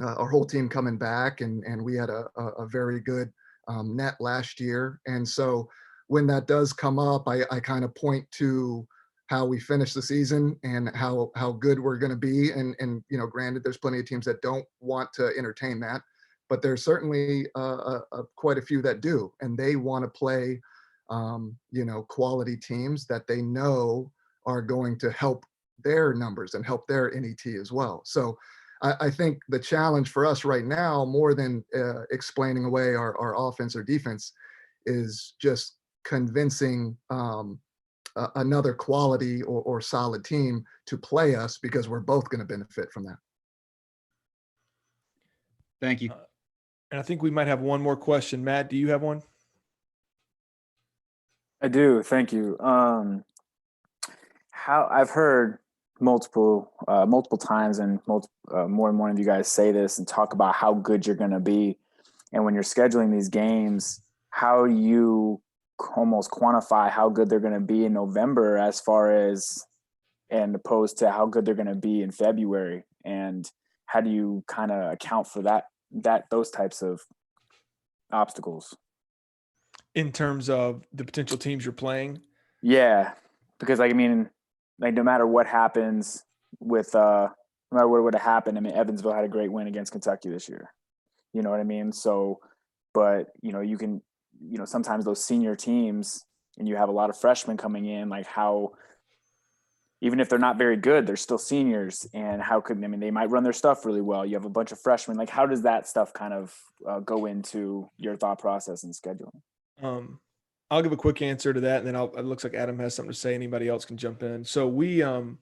our whole team coming back, and we had a very good net last year. And so when that does come up, I kind of point to how we finish the season and how good we're going to be. And granted, there's plenty of teams that don't want to entertain that, but there's certainly quite a few that do, and they want to play, quality teams that they know are going to help their numbers and help their NET as well. So I think the challenge for us right now, more than explaining away our offense or defense, is just convincing another quality or solid team to play us, because we're both going to benefit from that. Thank you. And I think we might have one more question. Matt, do you have one? I do. Thank you. How I've heard multiple times, and more and more of you guys say this and talk about how good you're going to be. And when you're scheduling these games, how you almost quantify how good they're going to be in November, as far as, and opposed to how good they're going to be in February, and how do you kind of account for those types of obstacles In terms of the potential teams you're playing? Yeah, because no matter what happens with no matter what would have happened, Evansville had a great win against Kentucky this year. You know what I mean? So, but you can, sometimes those senior teams, and you have a lot of freshmen coming in, like how, even if they're not very good, they're still seniors, and how could, they might run their stuff really well. You have a bunch of freshmen. Like, how does that stuff kind of go into your thought process and scheduling? I'll give a quick answer to that, and then it looks like Adam has something to say. Anybody else can jump in. So we, I don't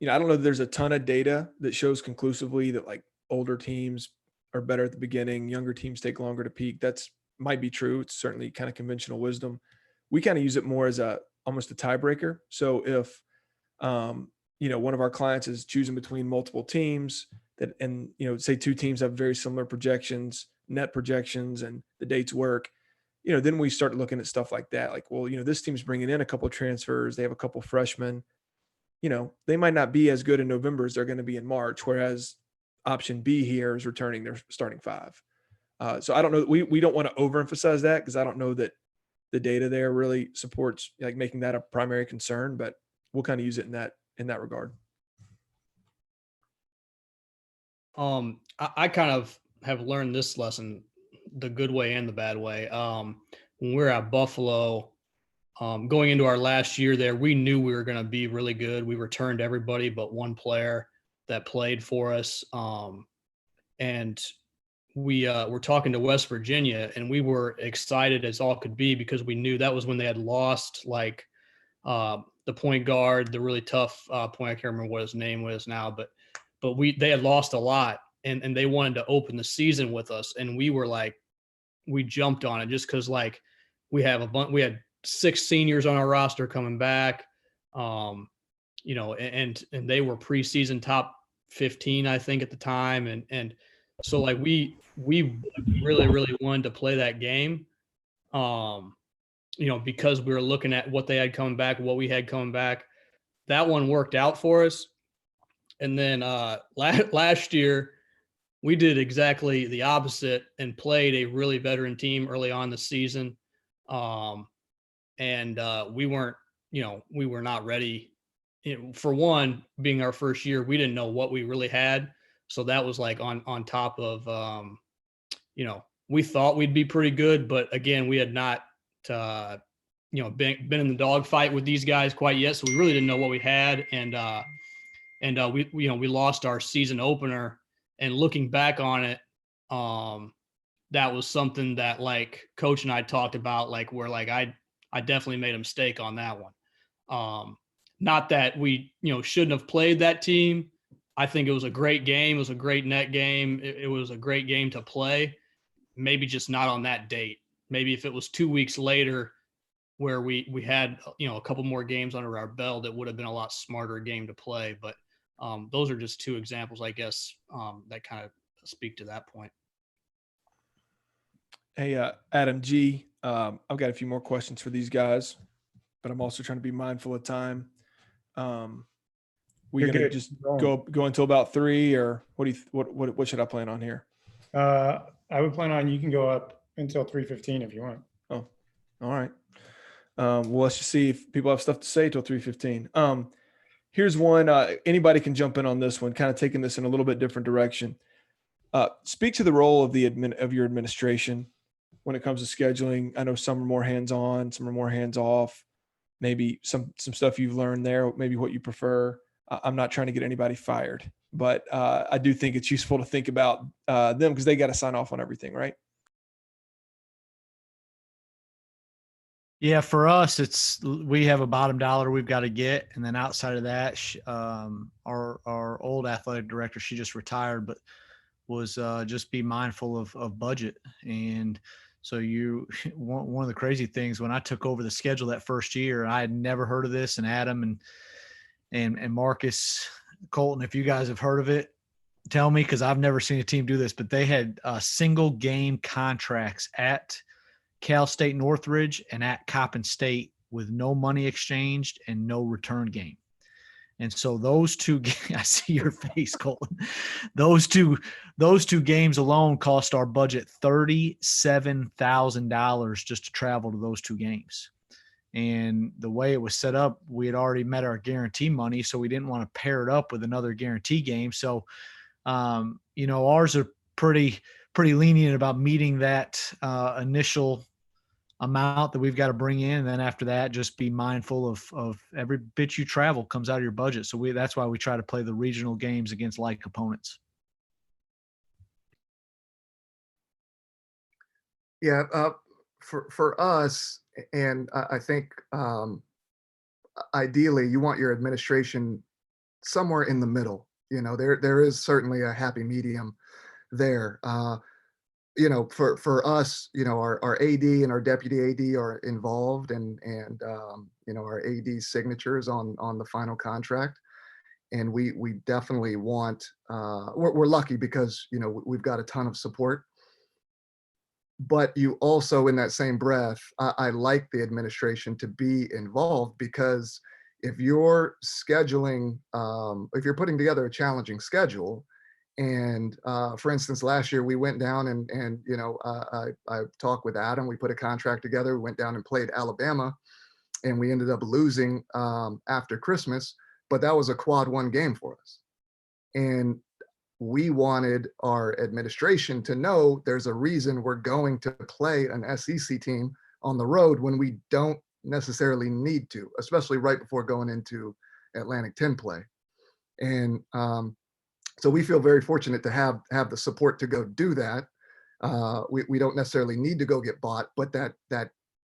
know that there's a ton of data that shows conclusively that like older teams are better at the beginning, younger teams take longer to peak. That's might be true. It's certainly kind of conventional wisdom. We kind of use it more as almost a tiebreaker. So if, one of our clients is choosing between multiple teams say two teams have very similar projections, net projections, and the dates work, then we start looking at stuff like that. Like, well, this team's bringing in a couple of transfers. They have a couple of freshmen. They might not be as good in November as they're going to be in March, whereas option B here is returning their starting five. So I don't know. We don't want to overemphasize that because I don't know that the data there really supports like making that a primary concern, but we'll kind of use it in that regard. I kind of have learned this lesson the good way and the bad way. When we were at Buffalo, going into our last year there, we knew we were going to be really good. We returned everybody but one player that played for us. And we were talking to West Virginia, and we were excited as all could be because we knew that was when they had lost like the point guard, the really tough point. I can't remember what his name was now, but they had lost a lot, and they wanted to open the season with us. And we were like, we jumped on it just because like we had 6 seniors on our roster coming back, and they were preseason top 15, I think, at the time. And so like we really, really wanted to play that game, because we were looking at what they had coming back, what we had coming back. That one worked out for us. And then last year, we did exactly the opposite and played a really veteran team early on the season. And we were not ready. For one, being our first year, we didn't know what we really had. So that was like on top of, we thought we'd be pretty good, but again, we had not, been in the dogfight with these guys quite yet. So we really didn't know what we had. And we lost our season opener, and looking back on it, that was something that like Coach and I talked about, like where like I definitely made a mistake on that one. Not that we, shouldn't have played that team. I think it was a great game. It was a great net game. It was a great game to play. Maybe just not on that date. Maybe if it was 2 weeks later where we had, a couple more games under our belt, it would have been a lot smarter game to play. But those are just 2 examples, I guess, that kind of speak to that point. Hey, Adam G, I've got a few more questions for these guys, but I'm also trying to be mindful of time. We gonna just go until about 3, or what should I plan on here? I would plan on, you can go up until 3:15 if you want. Oh, all right. Well, let's just see if people have stuff to say till 3:15. Here's one. Anybody can jump in on this one, kind of taking this in a little bit different direction. Speak to the role of of your administration when it comes to scheduling. I know some are more hands-on, some are more hands-off. Maybe some stuff you've learned there, maybe what you prefer. I'm not trying to get anybody fired, but I do think it's useful to think about them because they got to sign off on everything, right? Yeah, for us, we have a bottom dollar we've got to get, and then outside of that, our old athletic director, she just retired, but was just be mindful of budget. And so one of the crazy things when I took over the schedule that first year, I had never heard of this, and Adam and Marcus, Colton, if you guys have heard of it, tell me, because I've never seen a team do this, but they had single game contracts at Cal State Northridge and at Coppin State with no money exchanged and no return game. And so those 2, I see your face, Colton. Those two games alone cost our budget $37,000 just to travel to those 2 games. And the way it was set up, we had already met our guarantee money, so we didn't want to pair it up with another guarantee game. So, ours are pretty lenient about meeting that initial amount that we've got to bring in. And then after that, just be mindful of every bit you travel comes out of your budget. So that's why we try to play the regional games against like opponents. Yeah. For us, and I think ideally you want your administration somewhere in the middle. There is certainly a happy medium there. For us, our AD and our deputy AD are involved, and our AD's signatures on the final contract. And we definitely want, we're lucky because, we've got a ton of support. But you also, in that same breath, I like the administration to be involved, because if you're scheduling, if you're putting together a challenging schedule, and for instance, last year we went down and I talked with Adam. We put a contract together. We went down and played Alabama, and we ended up losing after Christmas. But that was a quad one game for us, and we wanted our administration to know there's a reason we're going to play an SEC team on the road when we don't necessarily need to, especially right before going into Atlantic 10 play. And so we feel very fortunate to have the support to go do that. We don't necessarily need to go get bought, but that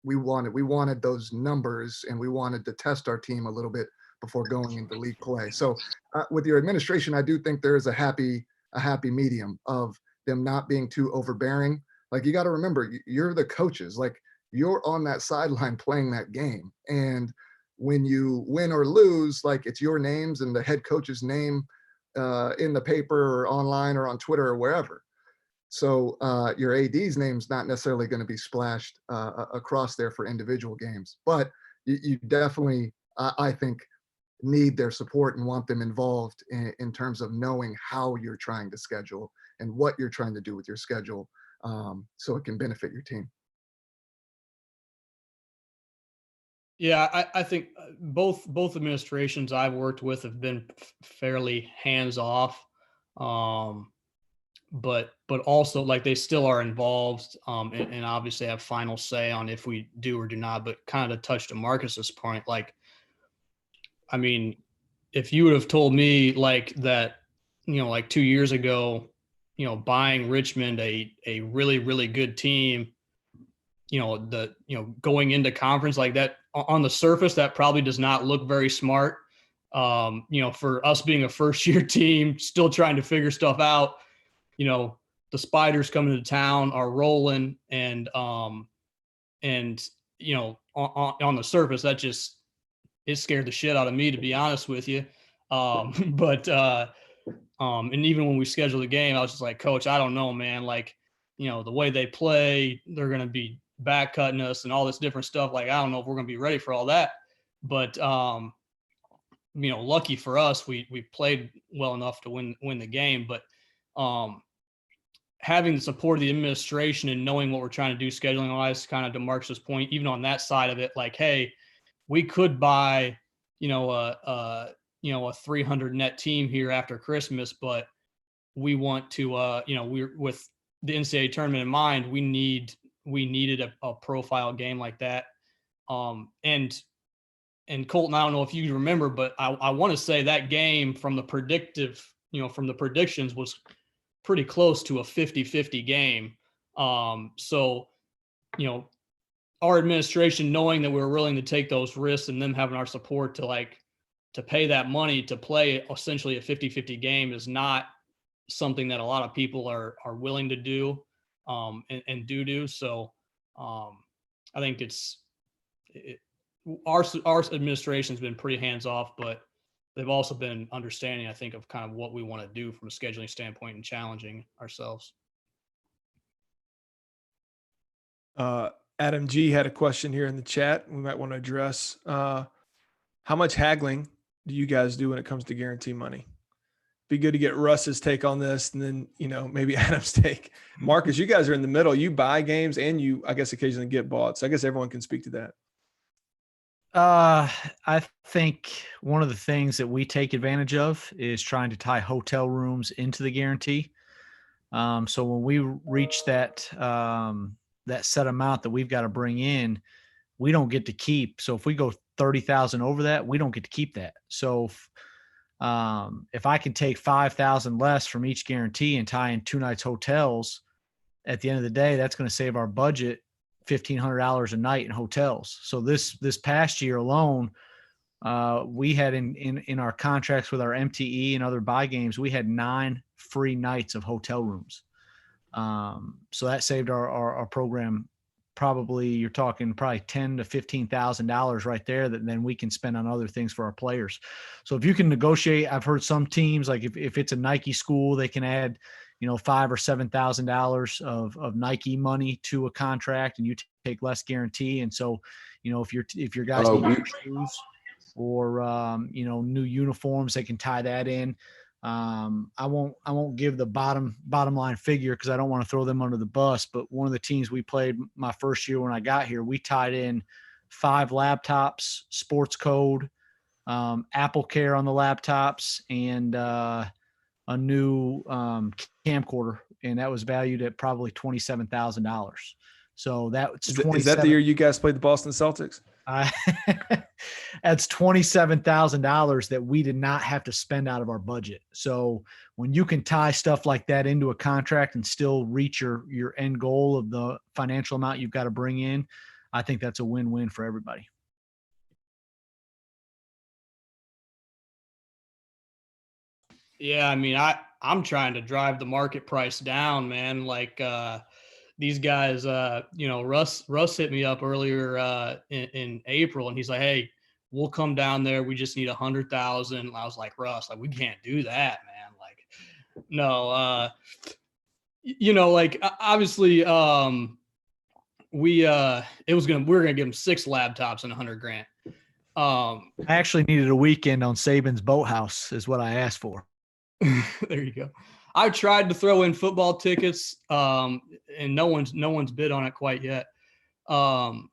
we wanted those numbers, and we wanted to test our team a little bit before going into league play. So with your administration, I do think there is a happy medium of them not being too overbearing. Like, you got to remember, you're the coaches, like you're on that sideline playing that game. And when you win or lose, like, it's your names and the head coach's name in the paper or online or on Twitter or wherever. So your AD's name's not necessarily going to be splashed across there for individual games, but you definitely, I think, need their support and want them involved in terms of knowing how you're trying to schedule and what you're trying to do with your schedule, so it can benefit your team. Yeah, I think both administrations I've worked with have been fairly hands off, but also, like, they still are involved, and obviously have final say on if we do or do not. But kind of to touch to Marcus's point, like, I mean, if you would have told me like that, like 2 years ago, buying Richmond a really, really good team, going into conference like that, on the surface, that probably does not look very smart. For us being a first year team, still trying to figure stuff out, the Spiders coming to town are rolling, and on the surface, that just, it scared the shit out of me, to be honest with you. And even when we scheduled the game, I was just like, Coach, I don't know, man. Like, the way they play, they're going to be back cutting us and all this different stuff. Like, I don't know if we're going to be ready for all that. But, lucky for us, we played well enough to win the game. But having the support of the administration and knowing what we're trying to do scheduling wise, kind of to Marcus's point, even on that side of it, like, hey, we could buy, a 300 net team here after Christmas, but we want to, we're with the NCAA tournament in mind, we needed a profile game like that. And Colton, I don't know if you remember, but I want to say that game from the predictions was pretty close to a 50-50 game. So, our administration, knowing that we were willing to take those risks, and them having our support to pay that money to play essentially a 50-50 game, is not something that a lot of people are willing to do, and do. So I think our administration has been pretty hands off, but they've also been understanding, I think, of kind of what we want to do from a scheduling standpoint and challenging ourselves. Adam G had a question here in the chat we might want to address. How much haggling do you guys do when it comes to guarantee money? Be good to get Russ's take on this, and then, maybe Adam's take. Marcus, you guys are in the middle. You buy games and you, I guess, occasionally get bought. So I guess everyone can speak to that. I think one of the things that we take advantage of is trying to tie hotel rooms into the guarantee. So when we reach that set amount that we've got to bring in, we don't get to keep. So if we go 30,000 over that, we don't get to keep that. So if I can take 5,000 less from each guarantee and tie in 2 nights hotels, at the end of the day, that's going to save our budget $1,500 a night in hotels. So this past year alone, we had in our contracts with our MTE and other buy games, we had 9 free nights of hotel rooms. So that saved our program. Probably you're talking probably $10,000 to $15,000 right there that then we can spend on other things for our players. So if you can negotiate, I've heard some teams, like if it's a Nike school, they can add, $5,000 or $7,000 of Nike money to a contract, and you take less guarantee. And so, if your guys need new shoes or new uniforms, they can tie that in. I won't give the bottom line figure because I don't want to throw them under the bus. But one of the teams we played my first year when I got here, we tied in 5 laptops, sports code, Apple Care on the laptops, and a new camcorder, and that was valued at probably $27,000. So that's is that the year you guys played the Boston Celtics? That's $27,000 that we did not have to spend out of our budget. So when you can tie stuff like that into a contract and still reach your end goal of the financial amount you've got to bring in, I think that's a win-win for everybody. Yeah, I mean, I'm trying to drive the market price down, man. Like these guys, Russ hit me up earlier in April, and he's like, "Hey, we'll come down there. We just need 100,000." I was like, "Russ, like we can't do that, man. Like, no, like obviously, we were gonna give him 6 laptops and 100,000. I actually needed a weekend on Saban's boathouse, is what I asked for. There you go. I tried to throw in football tickets, and no one's bid on it quite yet. No,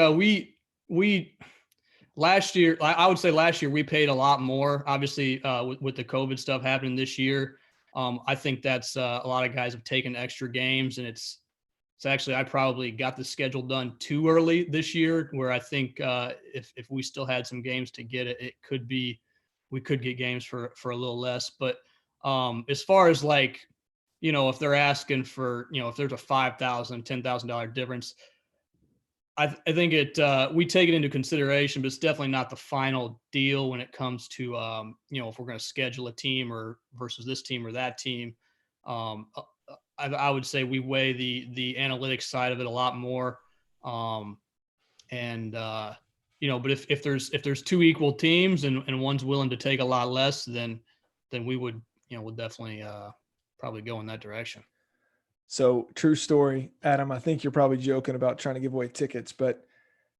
we last year, I would say last year we paid a lot more. Obviously, with the COVID stuff happening this year, I think that's a lot of guys have taken extra games, and it's actually I probably got the schedule done too early this year. Where I think if we still had some games to get it, we could get games for a little less. But as far as like, if they're asking for, if there's a $5,000, $10,000 difference, I think we take it into consideration, but it's definitely not the final deal when it comes to, if we're going to schedule a team or versus this team or that team. I would say we weigh the analytics side of it a lot more. But if there's 2 equal teams and one's willing to take a lot less, then we would, we'll definitely probably go in that direction. So true story, Adam, I think you're probably joking about trying to give away tickets, but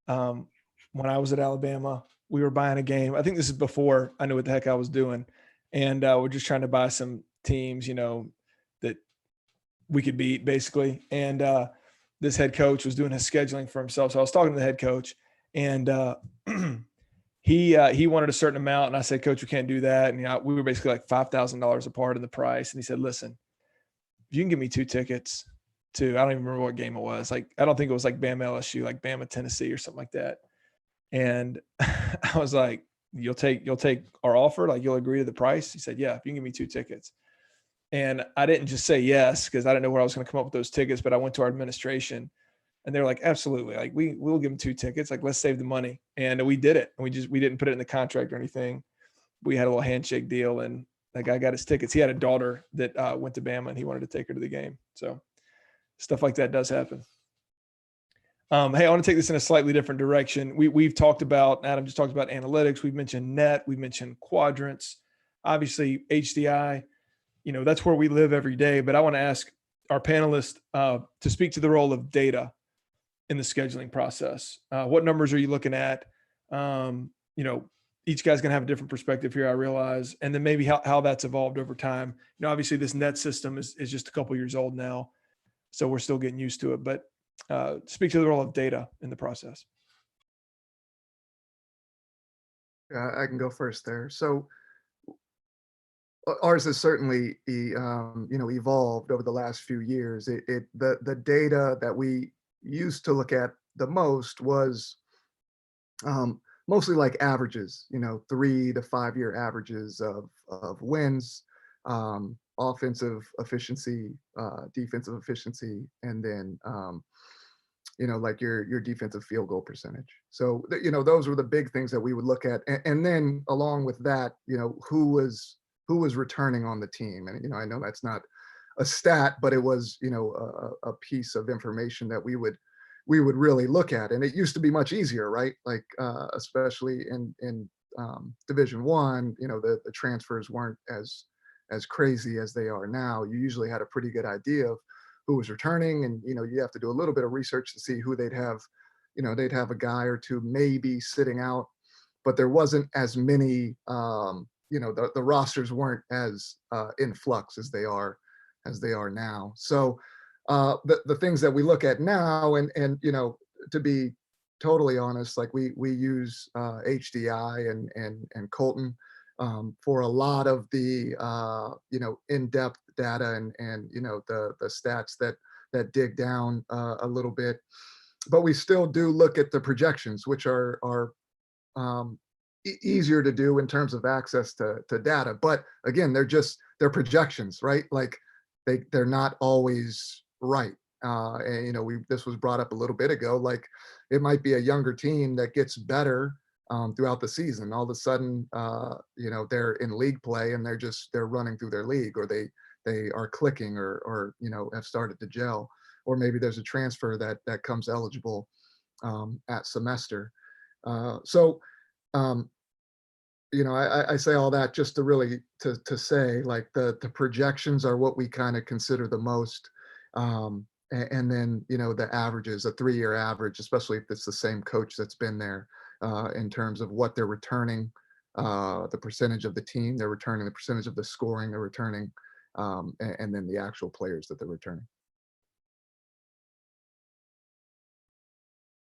when I was at Alabama, we were buying a game. I think this is before I knew what the heck I was doing. And we're just trying to buy some teams, that we could beat basically. And this head coach was doing his scheduling for himself. So I was talking to the head coach, and he wanted a certain amount. And I said, "Coach, we can't do that." And we were basically like $5,000 apart in the price. And he said, "Listen, if you can give me 2 tickets to, I don't even remember what game it was. Like, I don't think it was like Bama LSU, like Bama Tennessee or something like that." And I was like, you'll take our offer? Like, you'll agree to the price? He said, "Yeah, if you can give me 2 tickets." And I didn't just say yes, because I didn't know where I was going to come up with those tickets, but I went to our administration, and they were like, "Absolutely. Like, we'll give him 2 tickets. Like, let's save the money." And we did it. And we didn't put it in the contract or anything. We had a little handshake deal, and that guy got his tickets. He had a daughter that went to Bama, and he wanted to take her to the game. So stuff like that does happen. Hey, I want to take this in a slightly different direction. We've talked about, Adam just talked about analytics. We've mentioned net. We've mentioned quadrants. Obviously, HDI, that's where we live every day. But I want to ask our panelists to speak to the role of data in the scheduling process. What numbers are you looking at? Each guy's going to have a different perspective here, I realize. And then maybe how that's evolved over time. Obviously this net system is just a couple years old now, so we're still getting used to it. But speak to the role of data in the process. I can go first there. So ours has certainly, evolved over the last few years. The data that we used to look at the most was mostly like averages, 3 to 5 year averages of wins, offensive efficiency, defensive efficiency, and then like your defensive field goal percentage. So those were the big things that we would look at, and then along with that, who was returning on the team. And I know that's not a stat, but it was a piece of information that we would really look at. And it used to be much easier, right? Like especially in Division I, the transfers weren't as as crazy as they are now, you usually had a pretty good idea of who was returning, and you have to do a little bit of research to see who they'd have. They'd have a guy or two maybe sitting out, but there wasn't as many. The rosters weren't as in flux as they are now. So the things that we look at now, and to be totally honest, like we use HDI and Colton for a lot of the in-depth data and the stats that dig down a little bit, but we still do look at the projections, which are easier to do in terms of access to data. But again, they're projections, right? Like they're not always right. And this was brought up a little bit ago. Like it might be a younger team that gets better throughout the season. All of a sudden, they're in league play and they're running through their league, or they are clicking, or have started to gel, or maybe there's a transfer that comes eligible at semester. I say all that just to really to say, like, the projections are what we kind of consider the most. And then, the averages, a 3-year average, especially if it's the same coach that's been there, in terms of what they're returning, the percentage of the team they're returning, the percentage of the scoring they're returning, and then the actual players that they're returning.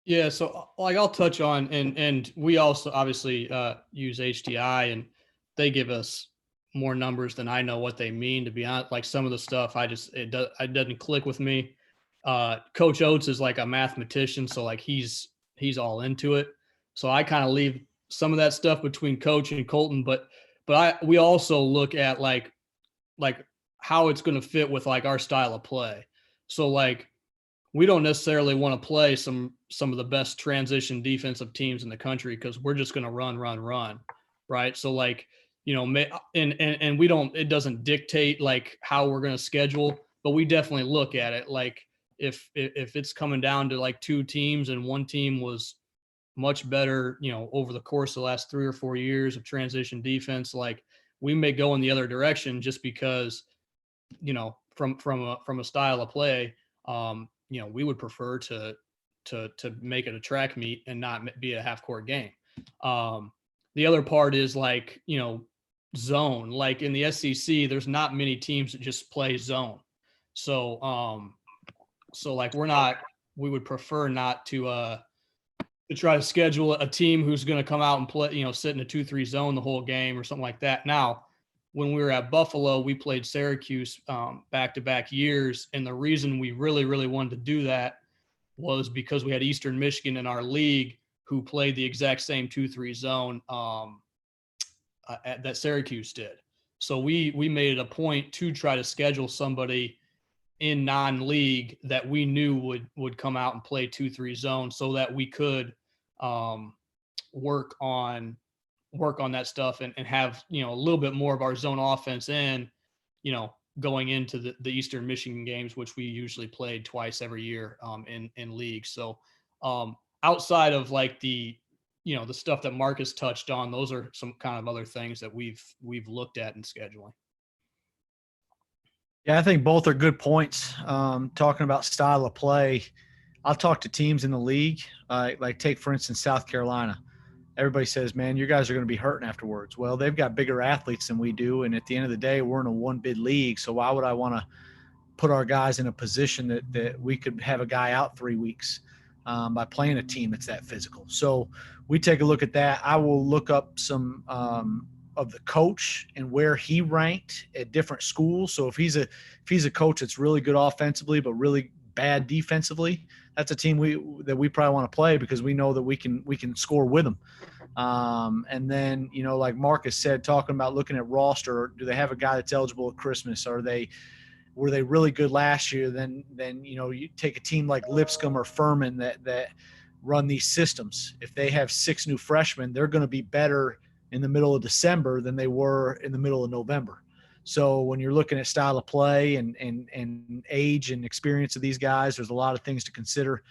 Yeah, so like I'll touch on, and we also obviously use HDI, and they give us more numbers than I know what they mean, to be honest. Like some of the stuff it doesn't click with me. Coach Oates is like a mathematician, so like he's all into it. So I kind of leave some of that stuff between Coach and Colton, but we also look at like how it's going to fit with like our style of play. So like we don't necessarily want to play some of the best transition defensive teams in the country, because we're just going to run, right? So like, and we don't, it doesn't dictate like how we're going to schedule, but we definitely look at it. Like if it's coming down to like 2 teams and one team was much better, over the course of the last 3 or 4 years of transition defense, like we may go in the other direction just because, from a style of play, we would prefer to make it a track meet and not be a half court game. The other part is like, zone, like in the SEC, there's not many teams that just play zone. So like we would prefer not to try to schedule a team who's going to come out and play, sit in a 2-3 zone the whole game or something like that. Now, when we were at Buffalo, we played Syracuse back-to-back years. And the reason we really, really wanted to do that was because we had Eastern Michigan in our league who played the exact same 2-3 zone that Syracuse did. So we made it a point to try to schedule somebody in non-league that we knew would come out and play 2-3 zone, so that we could work on that stuff and have, a little bit more of our zone offense in, going into the Eastern Michigan games, which we usually played twice every year in league. So outside of like the stuff that Marcus touched on, those are some kind of other things that we've looked at in scheduling. Yeah, I think both are good points. Talking about style of play, I'll talk to teams in the league. Like take, for instance, South Carolina. Everybody says, man, you guys are going to be hurting afterwards. Well, they've got bigger athletes than we do. And at the end of the day, we're in a 1-bid league. So why would I want to put our guys in a position that we could have a guy out 3 weeks by playing a team that's that physical? So we take a look at that. I will look up some of the coach and where he ranked at different schools. So if he's a coach that's really good offensively but really bad defensively, that's a team that we probably want to play, because we know that we can score with them. And then, like Marcus said, talking about looking at roster, do they have a guy that's eligible at Christmas? Were they really good last year? Then you take a team like Lipscomb or Furman that run these systems. If they have 6 new freshmen, they're going to be better in the middle of December than they were in the middle of November. So when you're looking at style of play and age and experience of these guys, there's a lot of things to consider.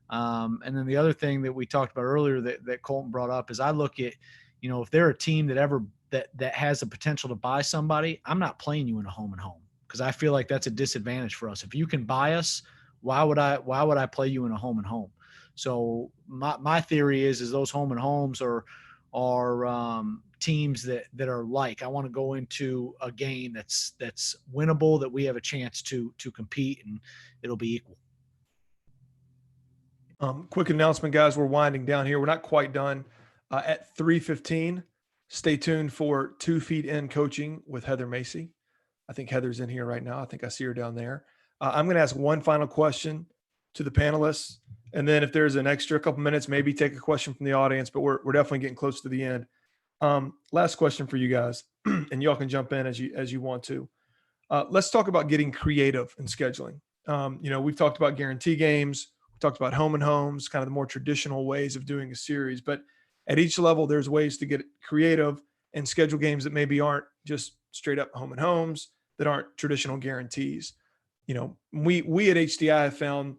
And then the other thing that we talked about earlier that Colton brought up is I look at, if they're a team that ever that has the potential to buy somebody, I'm not playing you in a home and home, because I feel like that's a disadvantage for us. If you can buy us, why would I play you in a home and home? So my theory is those home and homes are teams that are like, I want to go into a game that's winnable, that we have a chance to compete, and it'll be equal. Quick announcement, guys. We're winding down here. We're not quite done. At 3:15, stay tuned for 2 Feet In coaching with Heather Macy. I think Heather's in here right now. I think I see her down there. I'm going to ask one final question to the panelists, and then if there's an extra couple minutes, maybe take a question from the audience, but we're definitely getting close to the end. Last question for you guys, and y'all can jump in as you want to. Let's talk about getting creative in scheduling. We've talked about guarantee games. Talked about home and homes, kind of the more traditional ways of doing a series, but at each level, there's ways to get creative and schedule games that maybe aren't just straight up home and homes, that aren't traditional guarantees. We at HDI have found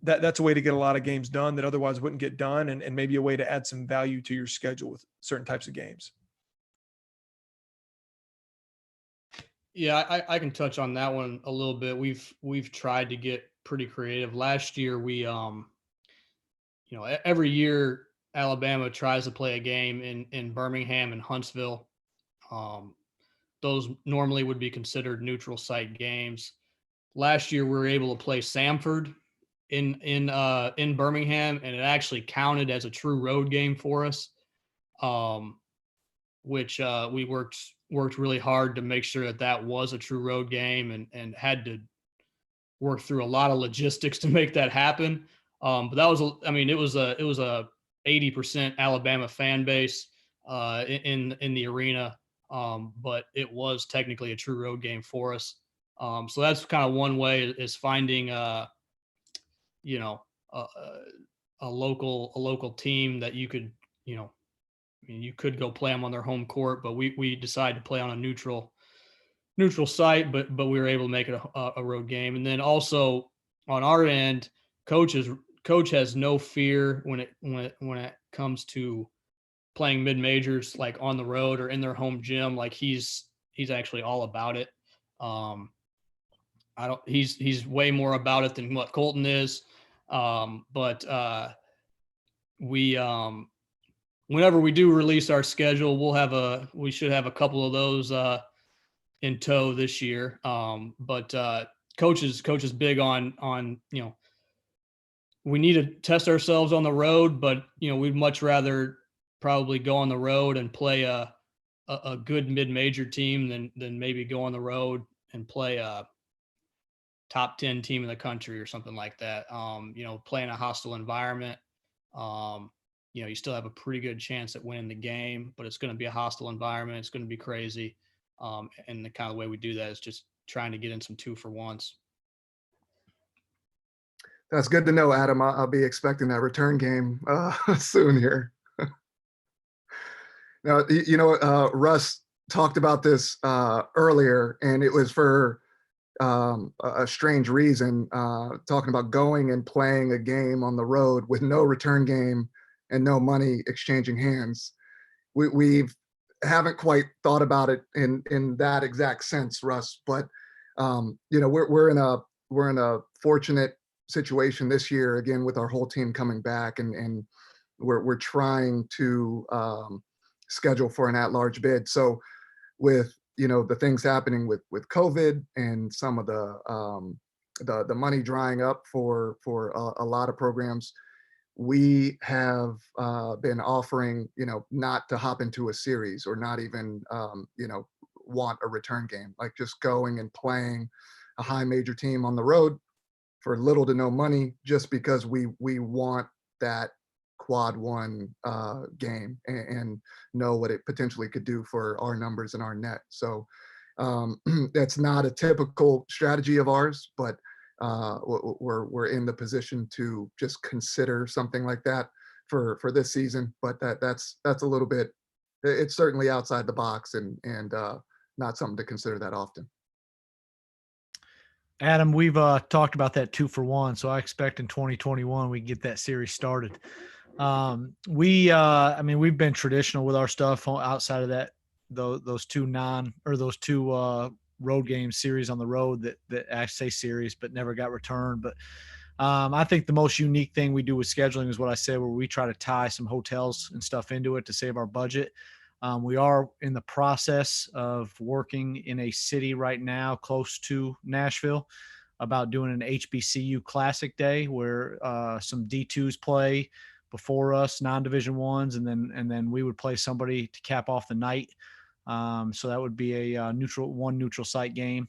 that that's a way to get a lot of games done that otherwise wouldn't get done, and maybe a way to add some value to your schedule with certain types of games. Yeah, I can touch on that one a little bit. We've tried to get pretty creative. Last year, we every year Alabama tries to play a game in Birmingham and Huntsville. Those normally would be considered neutral site games. Last year, we were able to play Samford in Birmingham, and it actually counted as a true road game for us, which we worked really hard to make sure that was a true road game, and had to work through a lot of logistics to make that happen. But that was, it was a 80% Alabama fan base in the arena, but it was technically a true road game for us. So that's kind of one way, is finding a local team that you could, you could go play them on their home court, but we decided to play on a neutral site, but we were able to make it a road game. And then also on our end, coach has no fear when it comes to playing mid majors, like on the road or in their home gym. Like he's actually all about it. He's way more about it than what Colton is. But whenever we do release our schedule, we should have a couple of those in tow this year. But coach is big on we need to test ourselves on the road, but we'd much rather probably go on the road and play a good mid-major team than maybe go on the road and play a top 10 team in the country or something like that. Play in a hostile environment. You still have a pretty good chance at winning the game, but it's going to be a hostile environment. It's going to be crazy. And the kind of way we do that is just trying to get in some 2-for-1s. That's good to know, Adam. I'll be expecting that return game soon here. Now, Russ talked about this earlier, and it was for a strange reason, talking about going and playing a game on the road with no return game and no money exchanging hands. We haven't quite thought about it in that exact sense, Russ, but we're in a fortunate situation this year, again, with our whole team coming back, and we're trying to schedule for an at-large bid. So with the things happening with COVID and some of the money drying up for a lot of programs, we have been offering not to hop into a series, or not even want a return game, like just going and playing a high major team on the road for little to no money, just because we want that quad one game and know what it potentially could do for our numbers and our net. So that's not a typical strategy of ours, but we're in the position to just consider something like that for this season. But that's a little bit, it's certainly outside the box, and not something to consider that often. Adam, we've talked about that 2-for-1, so I expect in 2021 we can get that series started. We've been traditional with our stuff outside of that those two road game series on the road that I say series, but never got returned. But I think the most unique thing we do with scheduling is what I said, where we try to tie some hotels and stuff into it to save our budget. We are in the process of working in a city right now close to Nashville about doing an HBCU Classic Day where some D2s play before us, non-Division ones, and then we would play somebody to cap off the night. So that would be a neutral site game.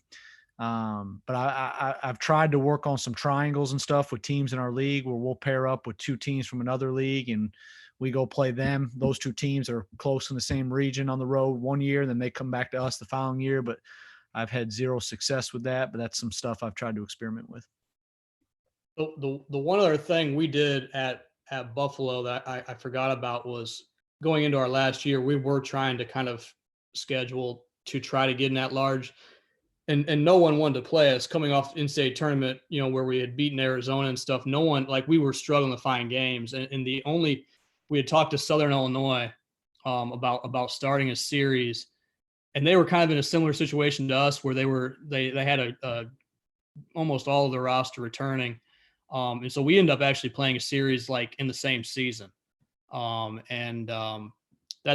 But I've tried to work on some triangles and stuff with teams in our league where we'll pair up with two teams from another league and we go play them. Those two teams are close in the same region on the road one year, then they come back to us the following year. But I've had zero success with that, but that's some stuff I've tried to experiment with. The one other thing we did at Buffalo that I forgot about was going into our last year, we were trying to kind of schedule to try to get in that large. And no one wanted to play us coming off in-state tournament, where we had beaten Arizona and stuff. No one, we were struggling to find games. And we had talked to Southern Illinois about starting a series, and they were kind of in a similar situation to us where they had almost all of the roster returning. And so we ended up actually playing a series in the same season. That's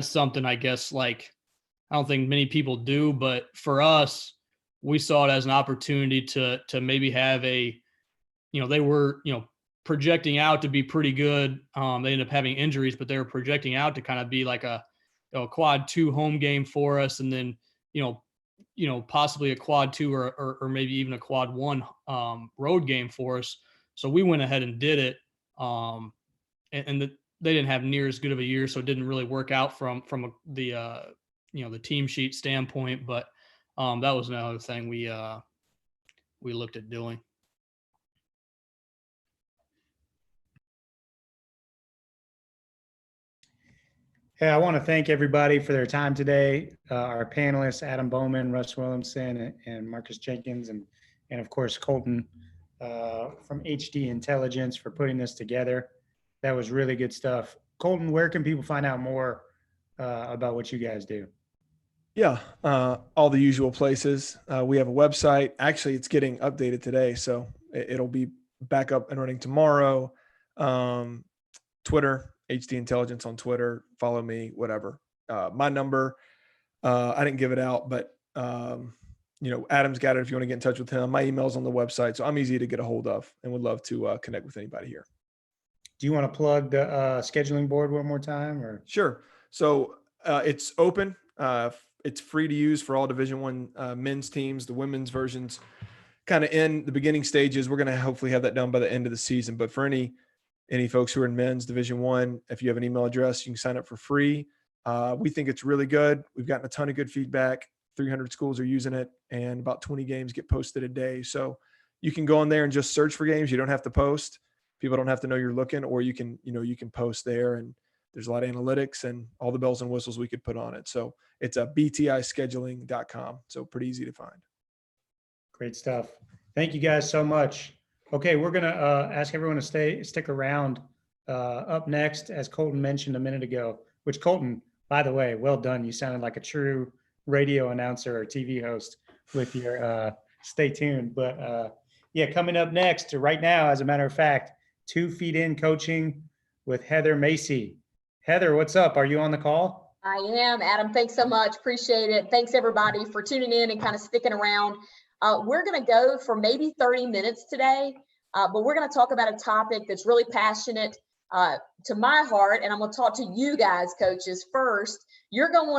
something I guess I don't think many people do, but for us, we saw it as an opportunity to maybe have they were, projecting out to be pretty good. They ended up having injuries, but they were projecting out to kind of be like a quad 2 home game for us. And then, possibly a quad 2 or maybe even a quad 1 road game for us. So we went ahead and did it. They didn't have near as good of a year, so it didn't really work out from the team sheet standpoint. But that was another thing we looked at doing. Hey, I want to thank everybody for their time today. Our panelists, Adam Bauman, Russ Willemsen, and Marcus Jenkins, and of course, Colton from HD Intelligence for putting this together. That was really good stuff. Colton, where can people find out more about what you guys do? Yeah, all the usual places. We have a website. Actually, it's getting updated today, so it'll be back up and running tomorrow. Twitter, HD Intelligence on Twitter. Follow me, whatever. My number, I didn't give it out, but Adam's got it if you want to get in touch with him. My email's on the website, so I'm easy to get a hold of and would love to connect with anybody here. Do you want to plug the scheduling board one more time? Or Sure. So it's open. It's free to use for all Division I men's teams. The women's version's kind of in the beginning stages. We're going to hopefully have that done by the end of the season. But for any folks who are in men's Division I, if you have an email address, you can sign up for free. We think it's really good. We've gotten a ton of good feedback. 300 schools are using it, and about 20 games get posted a day. So you can go on there and just search for games. You don't have to post. People don't have to know you're looking, or you can post there, and there's a lot of analytics and all the bells and whistles we could put on it. So it's btischeduling.com. So pretty easy to find. Great stuff. Thank you guys so much. Okay, we're going to ask everyone to stick around. Up next, as Colton mentioned a minute ago, which Colton, by the way, well done. You sounded like a true radio announcer or TV host with your stay tuned. But coming up next right now, as a matter of fact, 2 Feet In coaching with Heather Macy. Heather, what's up? Are you on the call? I am, Adam. Thanks so much. Appreciate it. Thanks everybody for tuning in and kind of sticking around. We're going to go for maybe 30 minutes today, but we're going to talk about a topic that's really passionate to my heart. And I'm going to talk to you guys, coaches, first. You're going to want